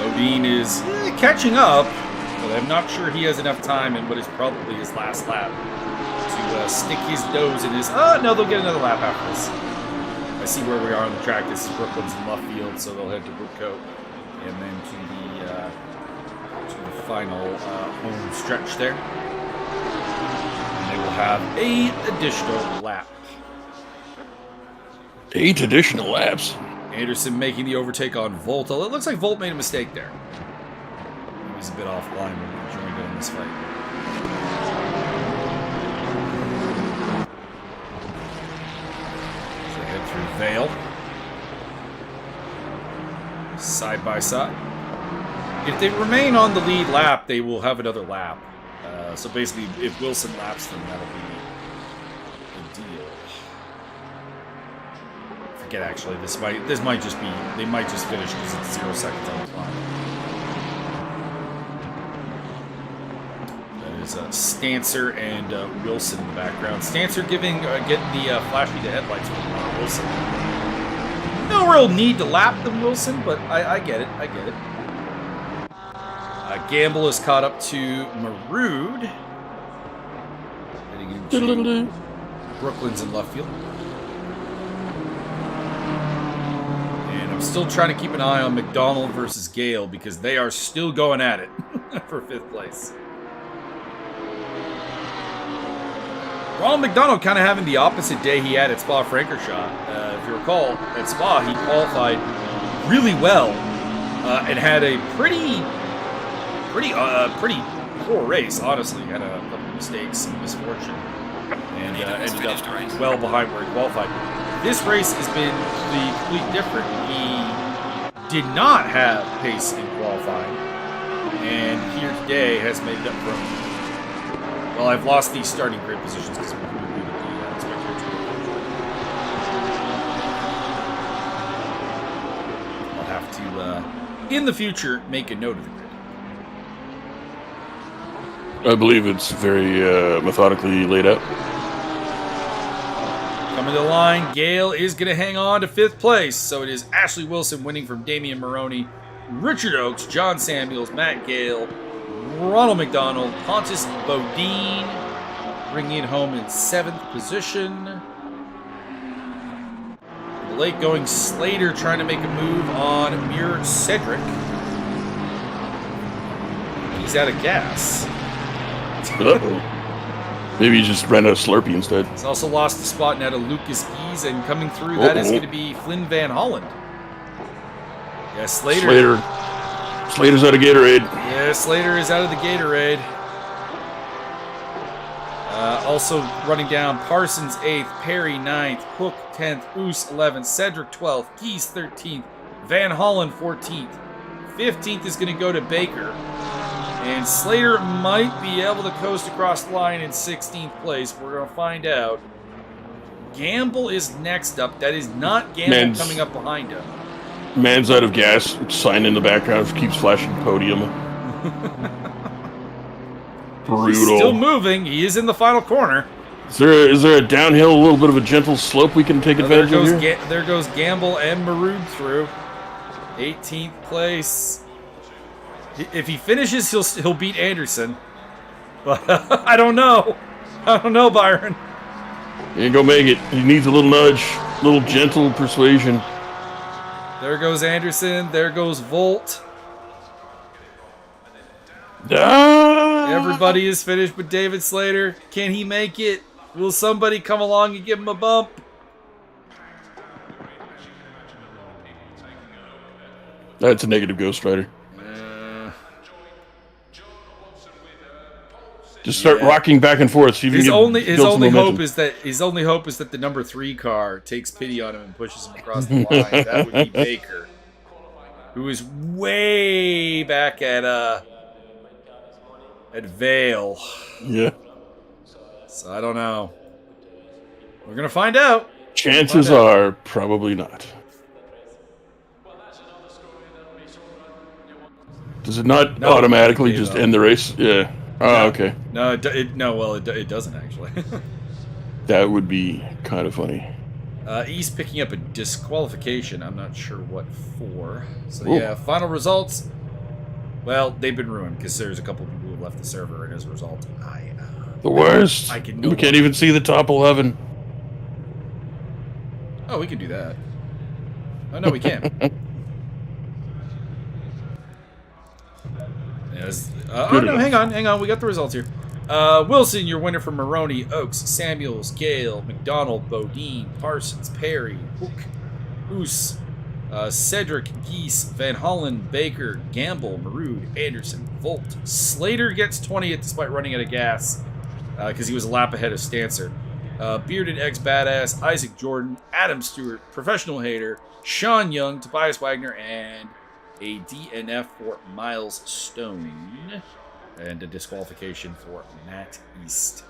Bodine is catching up, but I'm not sure he has enough time in what is probably his last lap to stick his nose in his... Oh, no, they'll get another lap after this. I see where we are on the track. This is Brooklyn's in left field, so they'll head to Brookcote and then to the final home stretch there. And they will have 8 additional lap. 8 additional laps. Anderson making the overtake on Volt. It looks like Volt made a mistake there. He was a bit offline when he joined in this fight. So they head through Vale. Side by side. If they remain on the lead lap, they will have another lap. So basically, if Wilson laps them, that'll be a deal. Forget actually, this might just be, they might just finish because it's 0 seconds on the clock. That is Stancer and Wilson in the background. Stancer getting the flashy to headlights from Wilson. No real need to lap them, Wilson, but I get it. I get it. Gamble is caught up to Marood. Heading into Brooklyn's in left field. And I'm still trying to keep an eye on McDonald versus Gale because they are still going at it for 5th place. Ronald McDonald kind of having the opposite day he had at Spa-Francorchamps. If you recall, at Spa, he qualified really well and had a pretty poor race, honestly. Had a couple of mistakes, some misfortune, and ended up well behind where he qualified. This race has been completely different. He did not have pace in qualifying, and here today has made it up for him. Well, I've lost these starting grid positions because we rebooted the spectator. I'll have to, in the future, make a note of the grid. I believe it's very methodically laid out. Coming to the line, Gale is going to hang on to 5th place. So it is Ashley Wilson winning from Damian Maroney, Richard Oakes, John Samuels, Matt Gale, Ronald McDonald, Pontus Bodine, bringing it home in 7th position. Late going Slater trying to make a move on Muir Cedric. he's out of gas. Maybe he just ran out of Slurpee instead. He's also lost the spot now to Lucas Gies, and coming through, that is going to be Flynn Van Holland. Yeah, Slater. Slater's out of Gatorade. Yeah, Slater is out of the Gatorade. Also running down, Parsons 8th, Perry 9th, Hook 10th, Oos 11th, Cedric 12th, Gies 13th, Van Holland 14th. 15th is going to go to Baker. And Slater might be able to coast across the line in 16th place. We're going to find out. Gamble is next up. That is not Gamble coming up behind him. Man's out of gas. Sign in the background keeps flashing podium. Brutal. He's still moving. He is in the final corner. Is there a downhill, a little bit of a gentle slope we can take advantage of here? There goes Gamble and Maroon through. 18th place. If he finishes, he'll beat Anderson. But I don't know. I don't know, Byron. He ain't gonna make it. He needs a little nudge, a little gentle persuasion. There goes Anderson. There goes Volt. Everybody is finished with David Slater. Can he make it? Will somebody come along and give him a bump? That's a negative Ghost Rider. Just start rocking back and forth. See if his only hope is that the number 3 car takes pity on him and pushes him across the line. That would be Baker, who is way back at Vale. Yeah. So I don't know. We're gonna find out. Chances are probably not. Does it not automatically just end the race? Yeah. Oh, okay. No, it doesn't actually. That would be kind of funny. He's picking up a disqualification. I'm not sure what for. So yeah, final results. Well, they've been ruined because there's a couple of people who left the server, and as a result, the worst. We can't even see the top 11. Oh, we can do that. Oh no, we can't. No, hang on. We got the results here. Wilson, your winner for Maroney, Oaks, Samuels, Gale, McDonald, Bodine, Parsons, Perry, Hook, Oos, Cedric, Geese, Van Hollen, Baker, Gamble, Marood, Anderson, Volt. Slater gets 20th despite running out of gas because he was a lap ahead of Stancer. Bearded ex-badass, Isaac Jordan, Adam Stewart, Professional Hater, Sean Young, Tobias Wagner, and a DNF for Miles Stone, and a disqualification for Matt East.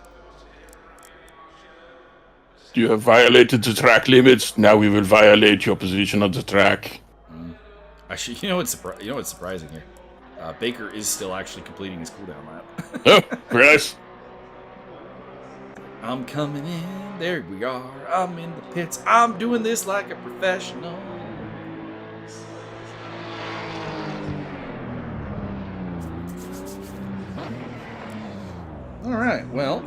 You have violated the track limits. Now we will violate your position on the track. Actually, you know what's surprising here? Baker is still actually completing his cooldown lap. Oh, nice. I'm coming in. There we are. I'm in the pits. I'm doing this like a professional. All right, well,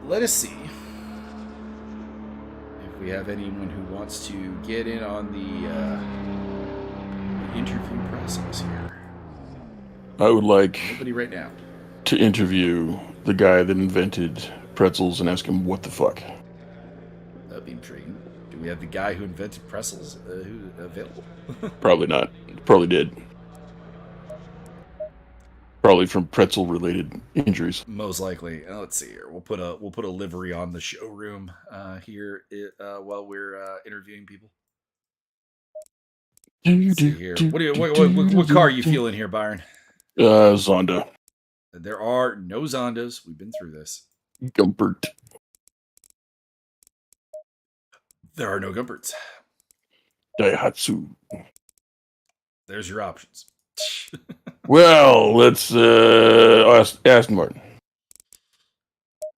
let us see if we have anyone who wants to get in on the interview process here. I would like nobody right now to interview the guy that invented pretzels and ask him what the fuck. That'd be intriguing. Do we have the guy who invented pretzels who's available? Probably not. Probably did. Probably from pretzel-related injuries. Most likely. Let's see here. We'll put a livery on the showroom here while we're interviewing people. Let's see here. What car are you feeling here, Byron? Zonda. There are no Zondas. We've been through this. Gumpert. There are no Gumperts. Daihatsu. There's your options. Well, let's Aston Martin.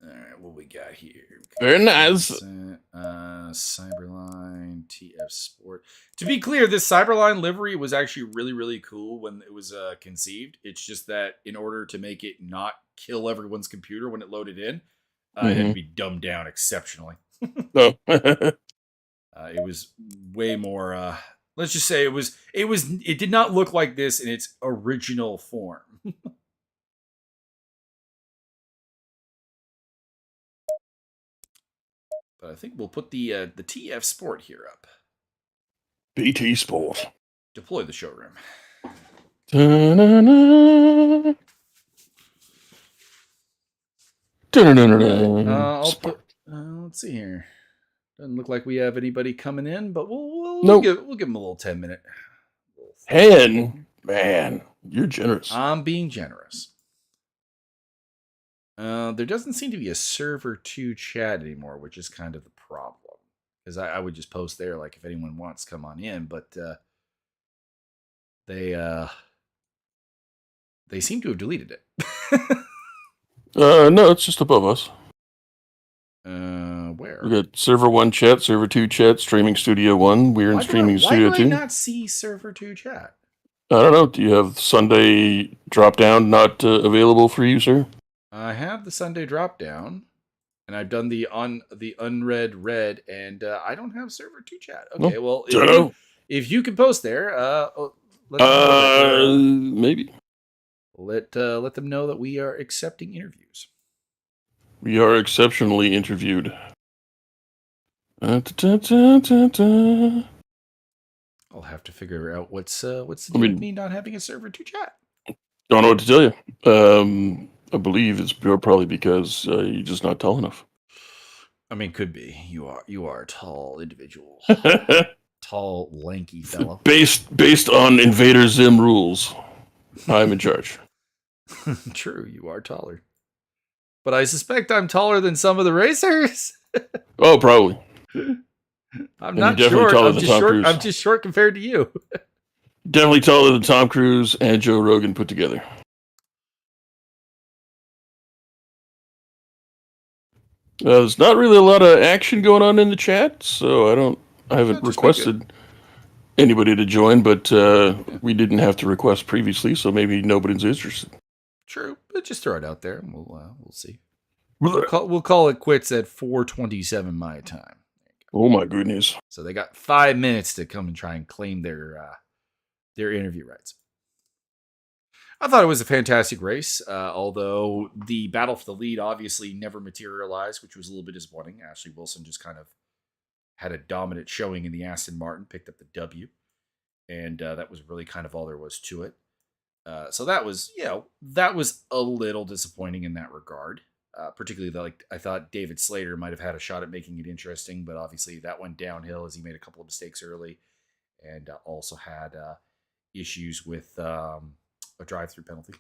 All right, what we got here? Very nice. Cyberline, TF Sport. To be clear, this Cyberline livery was actually really, really cool when it was conceived. It's just that in order to make it not kill everyone's computer when it loaded in, it had to be dumbed down exceptionally. Oh. It was way more... Let's just say it did not look like this in its original form. But I think we'll put the TF Sport here up. BT Sport. Deploy the showroom. Da-na-na. Da-na-na-na-na. I'll put. Let's see here. Doesn't look like we have anybody coming in, but we'll Nope. give them a little 10-minute. 10? Man, you're generous. I'm being generous. There doesn't seem to be a server 2 chat anymore, which is kind of the problem. Because I would just post there, like, if anyone wants, come on in. But they seem to have deleted it. No, it's just above us. Where? We got server 1 chat, server 2 chat, streaming studio 1. We're in streaming studio why 2. do I not see server 2 chat? I don't know. Do you have Sunday drop down not available for you, sir? I have the Sunday drop down, and I've done the unread red, and I don't have server 2 chat. Okay, well, if you can post there, maybe. Let them know that we are accepting interviews. We are exceptionally interviewed. I'll have to figure out what's the deal with me not having a server 2 chat. Don't know what to tell you. I believe it's probably because you're just not tall enough. I mean, could be. You are a tall individual, tall, lanky fellow. Based on Invader Zim rules, I'm in charge. True, you are taller, but I suspect I'm taller than some of the racers. Oh, probably. I'm not short. I'm just short compared to you. Definitely taller than Tom Cruise and Joe Rogan put together. There's not really a lot of action going on in the chat, so I haven't requested anybody to join, but we didn't have to request previously, so maybe nobody's interested. True, but just throw it out there, and we'll see. We'll call it quits at 4:27 my time. Oh my goodness! So they got 5 minutes to come and try and claim their interview rights. I thought it was a fantastic race, although the battle for the lead obviously never materialized, which was a little bit disappointing. Ashley Wilson just kind of had a dominant showing in the Aston Martin, picked up the W, and that was really kind of all there was to it. So that was a little disappointing in that regard. Particularly, I thought David Slater might have had a shot at making it interesting, but obviously that went downhill as he made a couple of mistakes early, and also had issues with a drive-through penalty.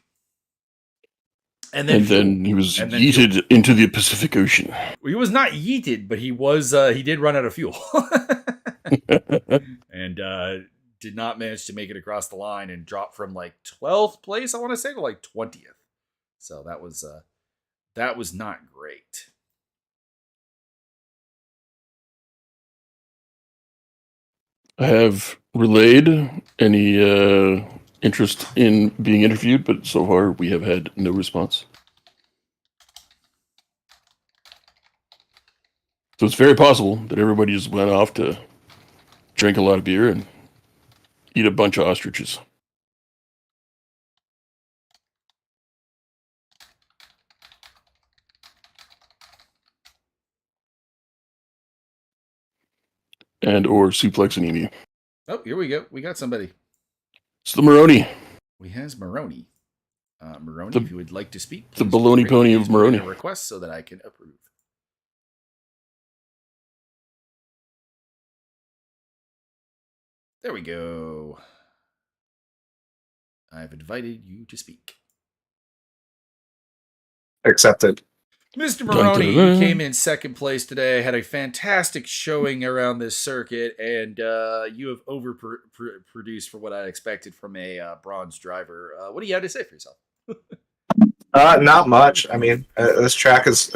And then he was yeeted into the Pacific Ocean. He was not yeeted, but he did run out of fuel. And did not manage to make it across the line and drop from 12th place, I want to say, to 20th. So that was not great. I have relayed any interest in being interviewed, but so far we have had no response. So it's very possible that everybody just went off to drink a lot of beer and eat a bunch of ostriches. And or suplex an emu. Oh, here we go. We got somebody. It's the Maroney. We has Maroney. Maroney, if you would like to speak, the baloney pony of Maroney. A request so that I can approve. There we go. I've invited you to speak. Accepted. Mr. Maroney came in second place today, had a fantastic showing around this circuit, and you have overproduced for what I expected from a bronze driver. What do you have to say for yourself? Not much. I mean, this track is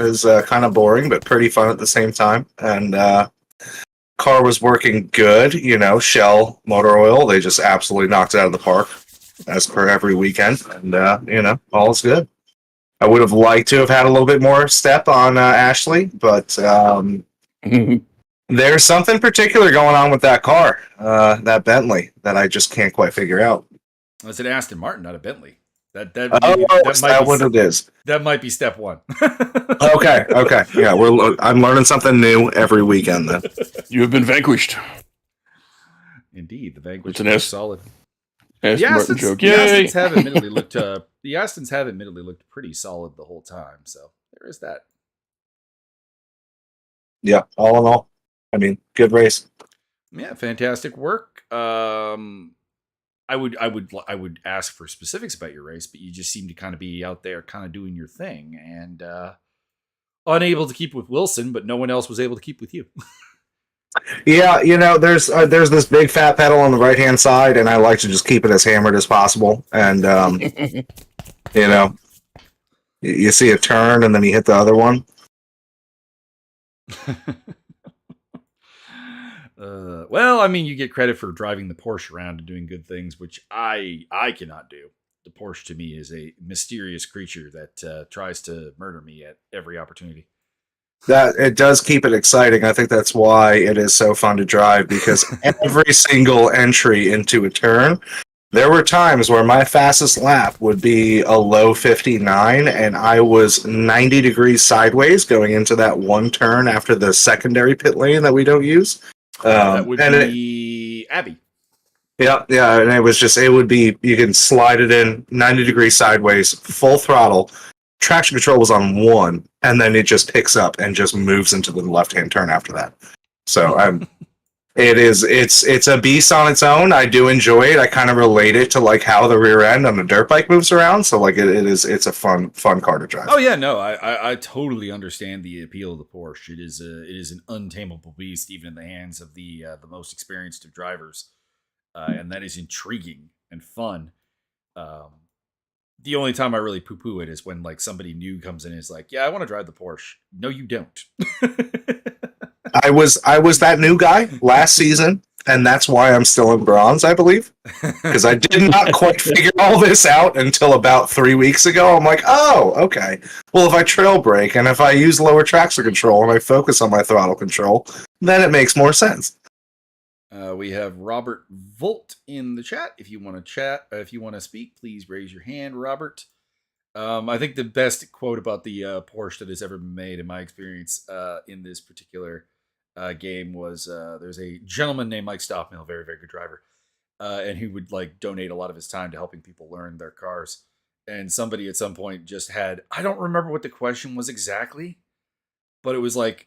kind of boring, but pretty fun at the same time. And car was working good. Shell Motor Oil, they just absolutely knocked it out of the park, as per every weekend. And, all is good. I would have liked to have had a little bit more step on Ashley, but There's something particular going on with that car, that Bentley, that I just can't quite figure out. It's an Aston Martin, not a Bentley. That Is that what it is? That might be step one. Okay. Yeah, I'm learning something new every weekend then. You have been vanquished. Indeed, the Vanquish It's an is S. solid. Aston Martin joke. The Yay! Astons have admittedly looked. The Astons have admittedly looked pretty solid the whole time. So there is that. Yeah, all in all, I mean, good race. Yeah, fantastic work. I would ask for specifics about your race, but you just seem to kind of be out there, kind of doing your thing, and unable to keep with Wilson, but no one else was able to keep with you. Yeah, there's this big fat pedal on the right hand side, and I like to just keep it as hammered as possible. And you see a turn, and then you hit the other one. Well, I mean, you get credit for driving the Porsche around and doing good things, which I cannot do. The Porsche to me is a mysterious creature that tries to murder me at every opportunity. That it does keep it exciting. I think that's why it is so fun to drive, because every single entry into a turn, there were times where my fastest lap would be a low 59, and I was 90 degrees sideways going into that one turn after the secondary pit lane that we don't use. That would be Abbey. Yeah, and it would be, you can slide it in 90 degrees sideways, full throttle. Traction control was on 1, and then it just picks up and just moves into the left-hand turn after that. So it's a beast on its own. I do enjoy it. I kind of relate it to like how the rear end on a dirt bike moves around. So like it's a fun car to drive. Oh yeah, no, I totally understand the appeal of the Porsche. It is an untamable beast, even in the hands of the most experienced of drivers, and that is intriguing and fun. The only time I really poo-poo it is when like somebody new comes in and is like, "Yeah, I want to drive the Porsche." No, you don't. I was that new guy last season, and that's why I'm still in bronze, I believe, because I did not quite figure all this out until about 3 weeks ago. I'm like, oh, okay. Well, if I trail brake and if I use lower traction control and I focus on my throttle control, then it makes more sense. We have Robert Volt in the chat. If you want to speak, please raise your hand, Robert. I think the best quote about the Porsche that has ever been made, in my experience, in this particular game was there's a gentleman named Mike Stoffmill, very, very good driver, and he would like donate a lot of his time to helping people learn their cars. And somebody at some point just had, I don't remember what the question was exactly, but it was like,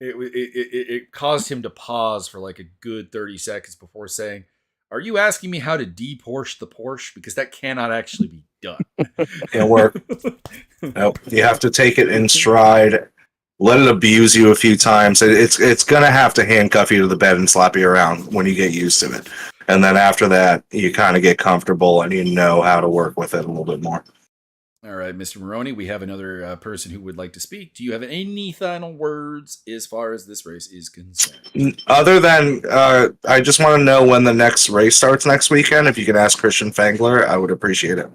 it caused him to pause for like a good 30 seconds before saying, "Are you asking me how to de-Porsche the Porsche? Because that cannot actually be done." Can't work. Nope. You have to take it in stride. Let it abuse you a few times. It's gonna have to handcuff you to the bed and slap you around when you get used to it. And then after that, you kind of get comfortable and you know how to work with it a little bit more. All right, Mr. Maroney, we have another person who would like to speak. Do you have any final words as far as this race is concerned? Other than, I just want to know when the next race starts next weekend. If you can ask Christian Fangler, I would appreciate it.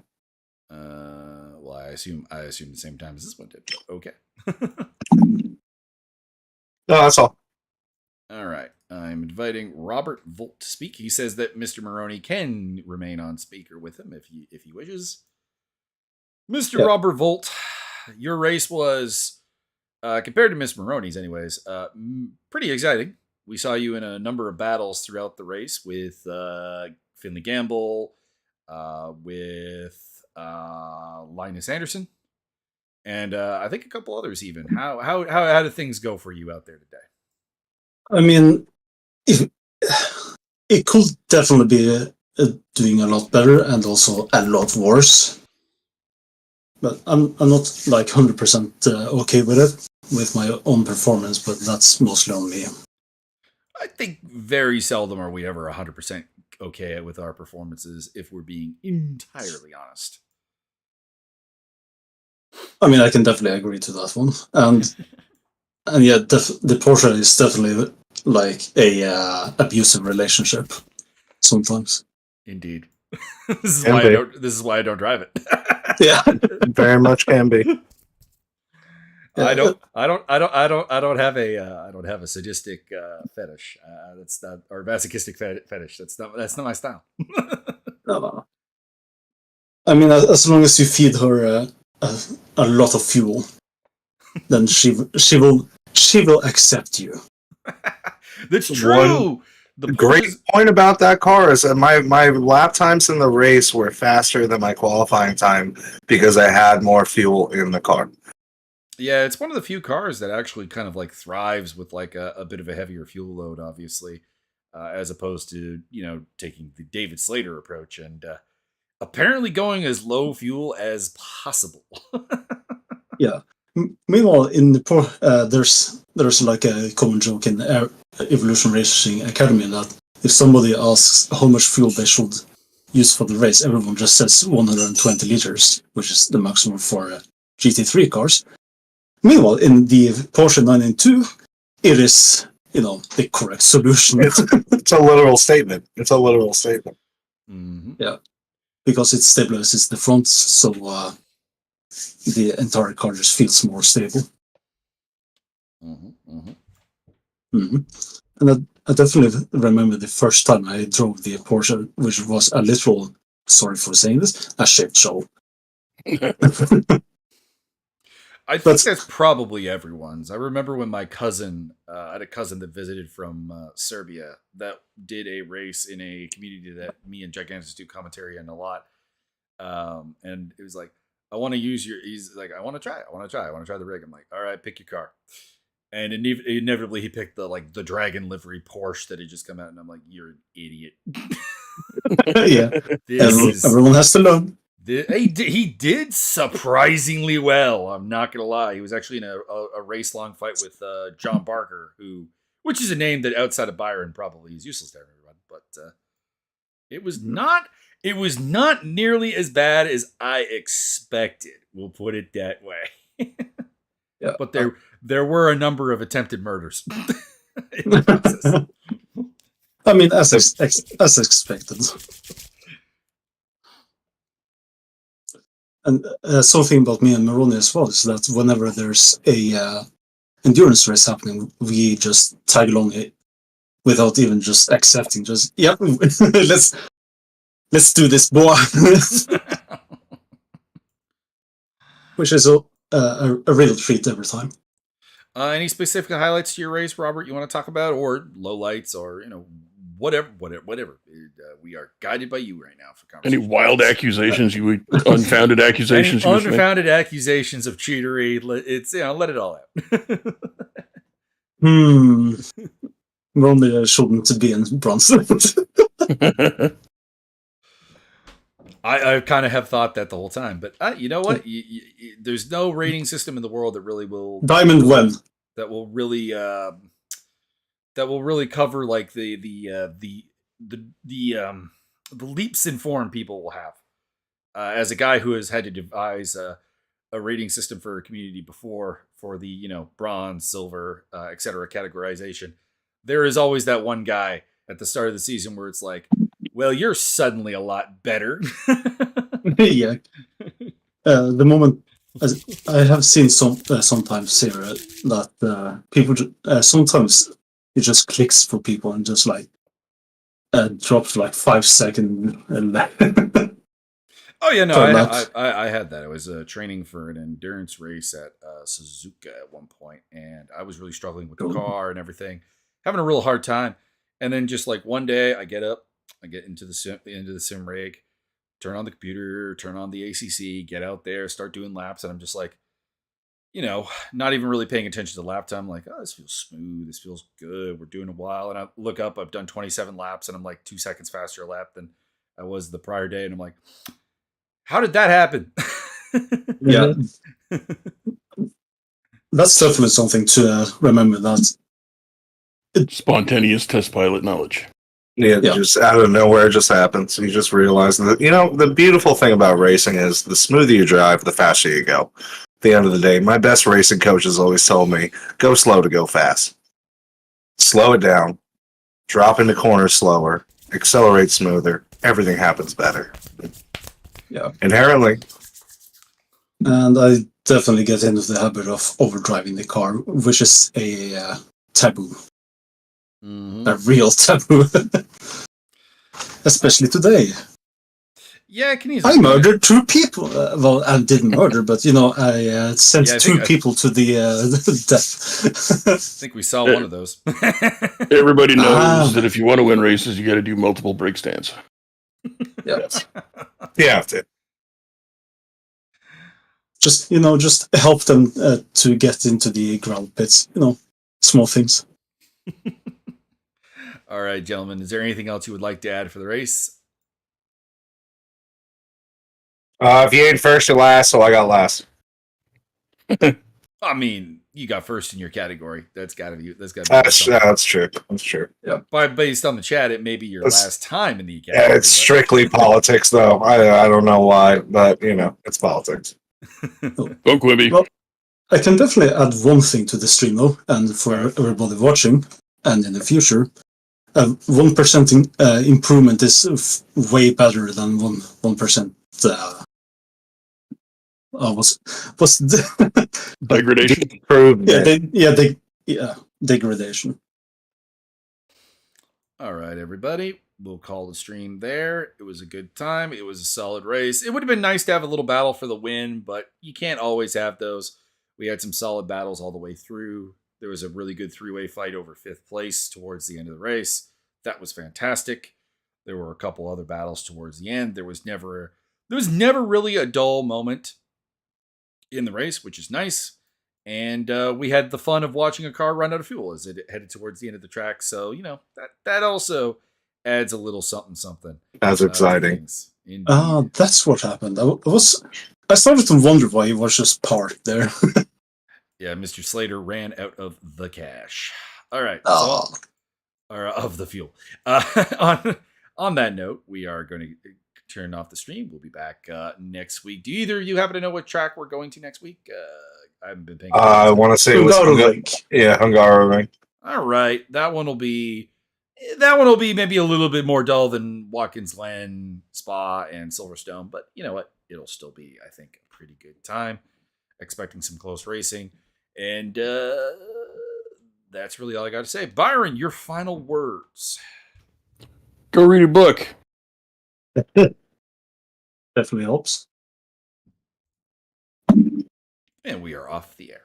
Well, I assume the same time as this one did. Okay. No, that's all. All right. I'm inviting Robert Volt to speak. He says that Mr. Maroney can remain on speaker with him if he wishes. Mr. Yep. Robert Volt, your race was, compared to Miss Maroney's anyways, pretty exciting. We saw you in a number of battles throughout the race with Finley Gamble, with Linus Anderson, and I think a couple others even. How did things go for you out there today? I mean, it could definitely be doing a lot better and also a lot worse. But I'm not like 100% okay with it, with my own performance, but that's mostly on me. I think very seldom are we ever 100% okay with our performances, if we're being entirely honest. I mean, I can definitely agree to that one. And yeah, the Porsche is definitely like a abusive relationship sometimes. Indeed. This is why I don't drive it. Yeah, very much can be. I don't have a sadistic fetish. That's not, or masochistic fetish. That's not my style. No. I mean, as long as you feed her a lot of fuel, then she will accept you. That's true. The Great point about that car is that my lap times in the race were faster than my qualifying time because I had more fuel in the car. Yeah, it's one of the few cars that actually kind of like thrives with like a bit of a heavier fuel load, obviously, as opposed to, taking the David Slater approach and apparently going as low fuel as possible. Yeah. Meanwhile, in the there's like a common joke in Evolution Racing Academy that if somebody asks how much fuel they should use for the race, everyone just says 120 liters, which is the maximum for GT3 cars. Meanwhile, in the Porsche 992, it is, the correct solution. It's a literal statement. Mm-hmm. Yeah, because it stabilizes the front, so the entire car just feels more stable. Mm-hmm. Mm-hmm. Mm-hmm. And I definitely remember the first time I drove the Porsche, which was a literal, sorry for saying this, a shit show. I think that's probably everyone's. I remember when my cousin, I had a cousin that visited from Serbia that did a race in a community that me and Gigantus do commentary on a lot. And it was like, I want to use he's like, I want to try the rig. I'm like, all right, pick your car. And inevitably he picked the dragon livery Porsche that had just come out. And I'm like, you're an idiot. Yeah. Everyone has to learn. He did surprisingly well. I'm not gonna lie. He was actually in a race long fight with John Barker, which is a name that outside of Byron probably is useless to everyone. But it was not nearly as bad as I expected. We'll put it that way. Yeah. But there were a number of attempted murders in the process. I mean, as expected. And something about me and Maroni as well is that whenever there's a endurance race happening, we just tag along it without even just accepting. Just let's do this, boy. Which is a real treat every time. Any specific highlights to your race, Robert? You want to talk about, or lowlights, or whatever. We are guided by you right now for conversation. Any wild accusations unfounded accusations? Unfounded accusations of cheatery. It's let it all out. Maybe I shouldn't be in Bronson. I kind of have thought that the whole time, but you know what? There's no rating system in the world that really will Diamond Well that will really cover like the leaps in form people will have. As a guy who has had to devise a rating system for a community before for the bronze, silver, etc. categorization, there is always that one guy at the start of the season where it's like, well, you're suddenly a lot better. Yeah. The moment I have seen sometimes here that people sometimes it just clicks for people and just drops 5 seconds. Oh yeah, no, I had that. I was training for an endurance race at Suzuka at one point, and I was really struggling with the car and everything, having a real hard time. And then just one day, I get up, I get into the sim rig, turn on the computer, turn on the ACC, get out there, start doing laps, and I'm just not even really paying attention to the lap time. I'm like, oh, this feels smooth, this feels good. We're doing a while, and I look up, I've done 27 laps, and I'm 2 seconds faster a lap than I was the prior day, and I'm like, how did that happen? Yeah. That's definitely something to remember, that spontaneous test pilot knowledge. Yeah, just out of nowhere, it just happens. You just realize that, the beautiful thing about racing is the smoother you drive, the faster you go. At the end of the day, my best racing coaches always told me, go slow to go fast. Slow it down, drop into corners slower, accelerate smoother, everything happens better. Yeah. Inherently. And I definitely get into the habit of overdriving the car, which is a taboo, Mhm. a real taboo. Especially today. Yeah, it can easily. I murdered 2 people. Well, I didn't murder, but I sent Yeah, I 2 think people to the death. I think we saw one of those. Everybody knows Ah. that if you want to win races, you got to do multiple brake stands. Yes. You have to. Just help them to get into the ground pits. Small things. All right, gentlemen. Is there anything else you would like to add for the race? If you ain't first, you're last, so I got last. I mean, you got first in your category. That's got to be. That's something. that's true. That's true. Yeah. Based on the chat, it may be your That's- last time in the category. Yeah, it's strictly politics, though. I don't know why, but it's politics. Go Quimby. Well, I can definitely add one thing to the stream, though, and for everybody watching, and in the future, 1% improvement is way better than 1%. What's the Degradation. Improvement. degradation. All right, everybody. We'll call the stream there. It was a good time. It was a solid race. It would have been nice to have a little battle for the win, but you can't always have those. We had some solid battles all the way through. There was a really good 3-way fight over 5th place towards the end of the race. That was fantastic. There were a couple other battles towards the end. There was never really a dull moment in the race, which is nice. And we had the fun of watching a car run out of fuel as it headed towards the end of the track. So, that also adds a little something. That's exciting. That's what happened. I started to wonder why he was just parked there. Yeah, Mr. Slater ran out of the cash. All right. Oh. Or of the fuel. On that note, we are going to turn off the stream. We'll be back next week. Do either of you happen to know what track we're going to next week? I haven't been paying attention. I want to say it was Hungaroring. All right, that one will be maybe a little bit more dull than Watkins Glen, Spa, and Silverstone, but you know what? It'll still be, I think, a pretty good time. Expecting some close racing, and that's really all I got to say. Byron, your final words. Go read a book. Definitely helps. And we are off the air.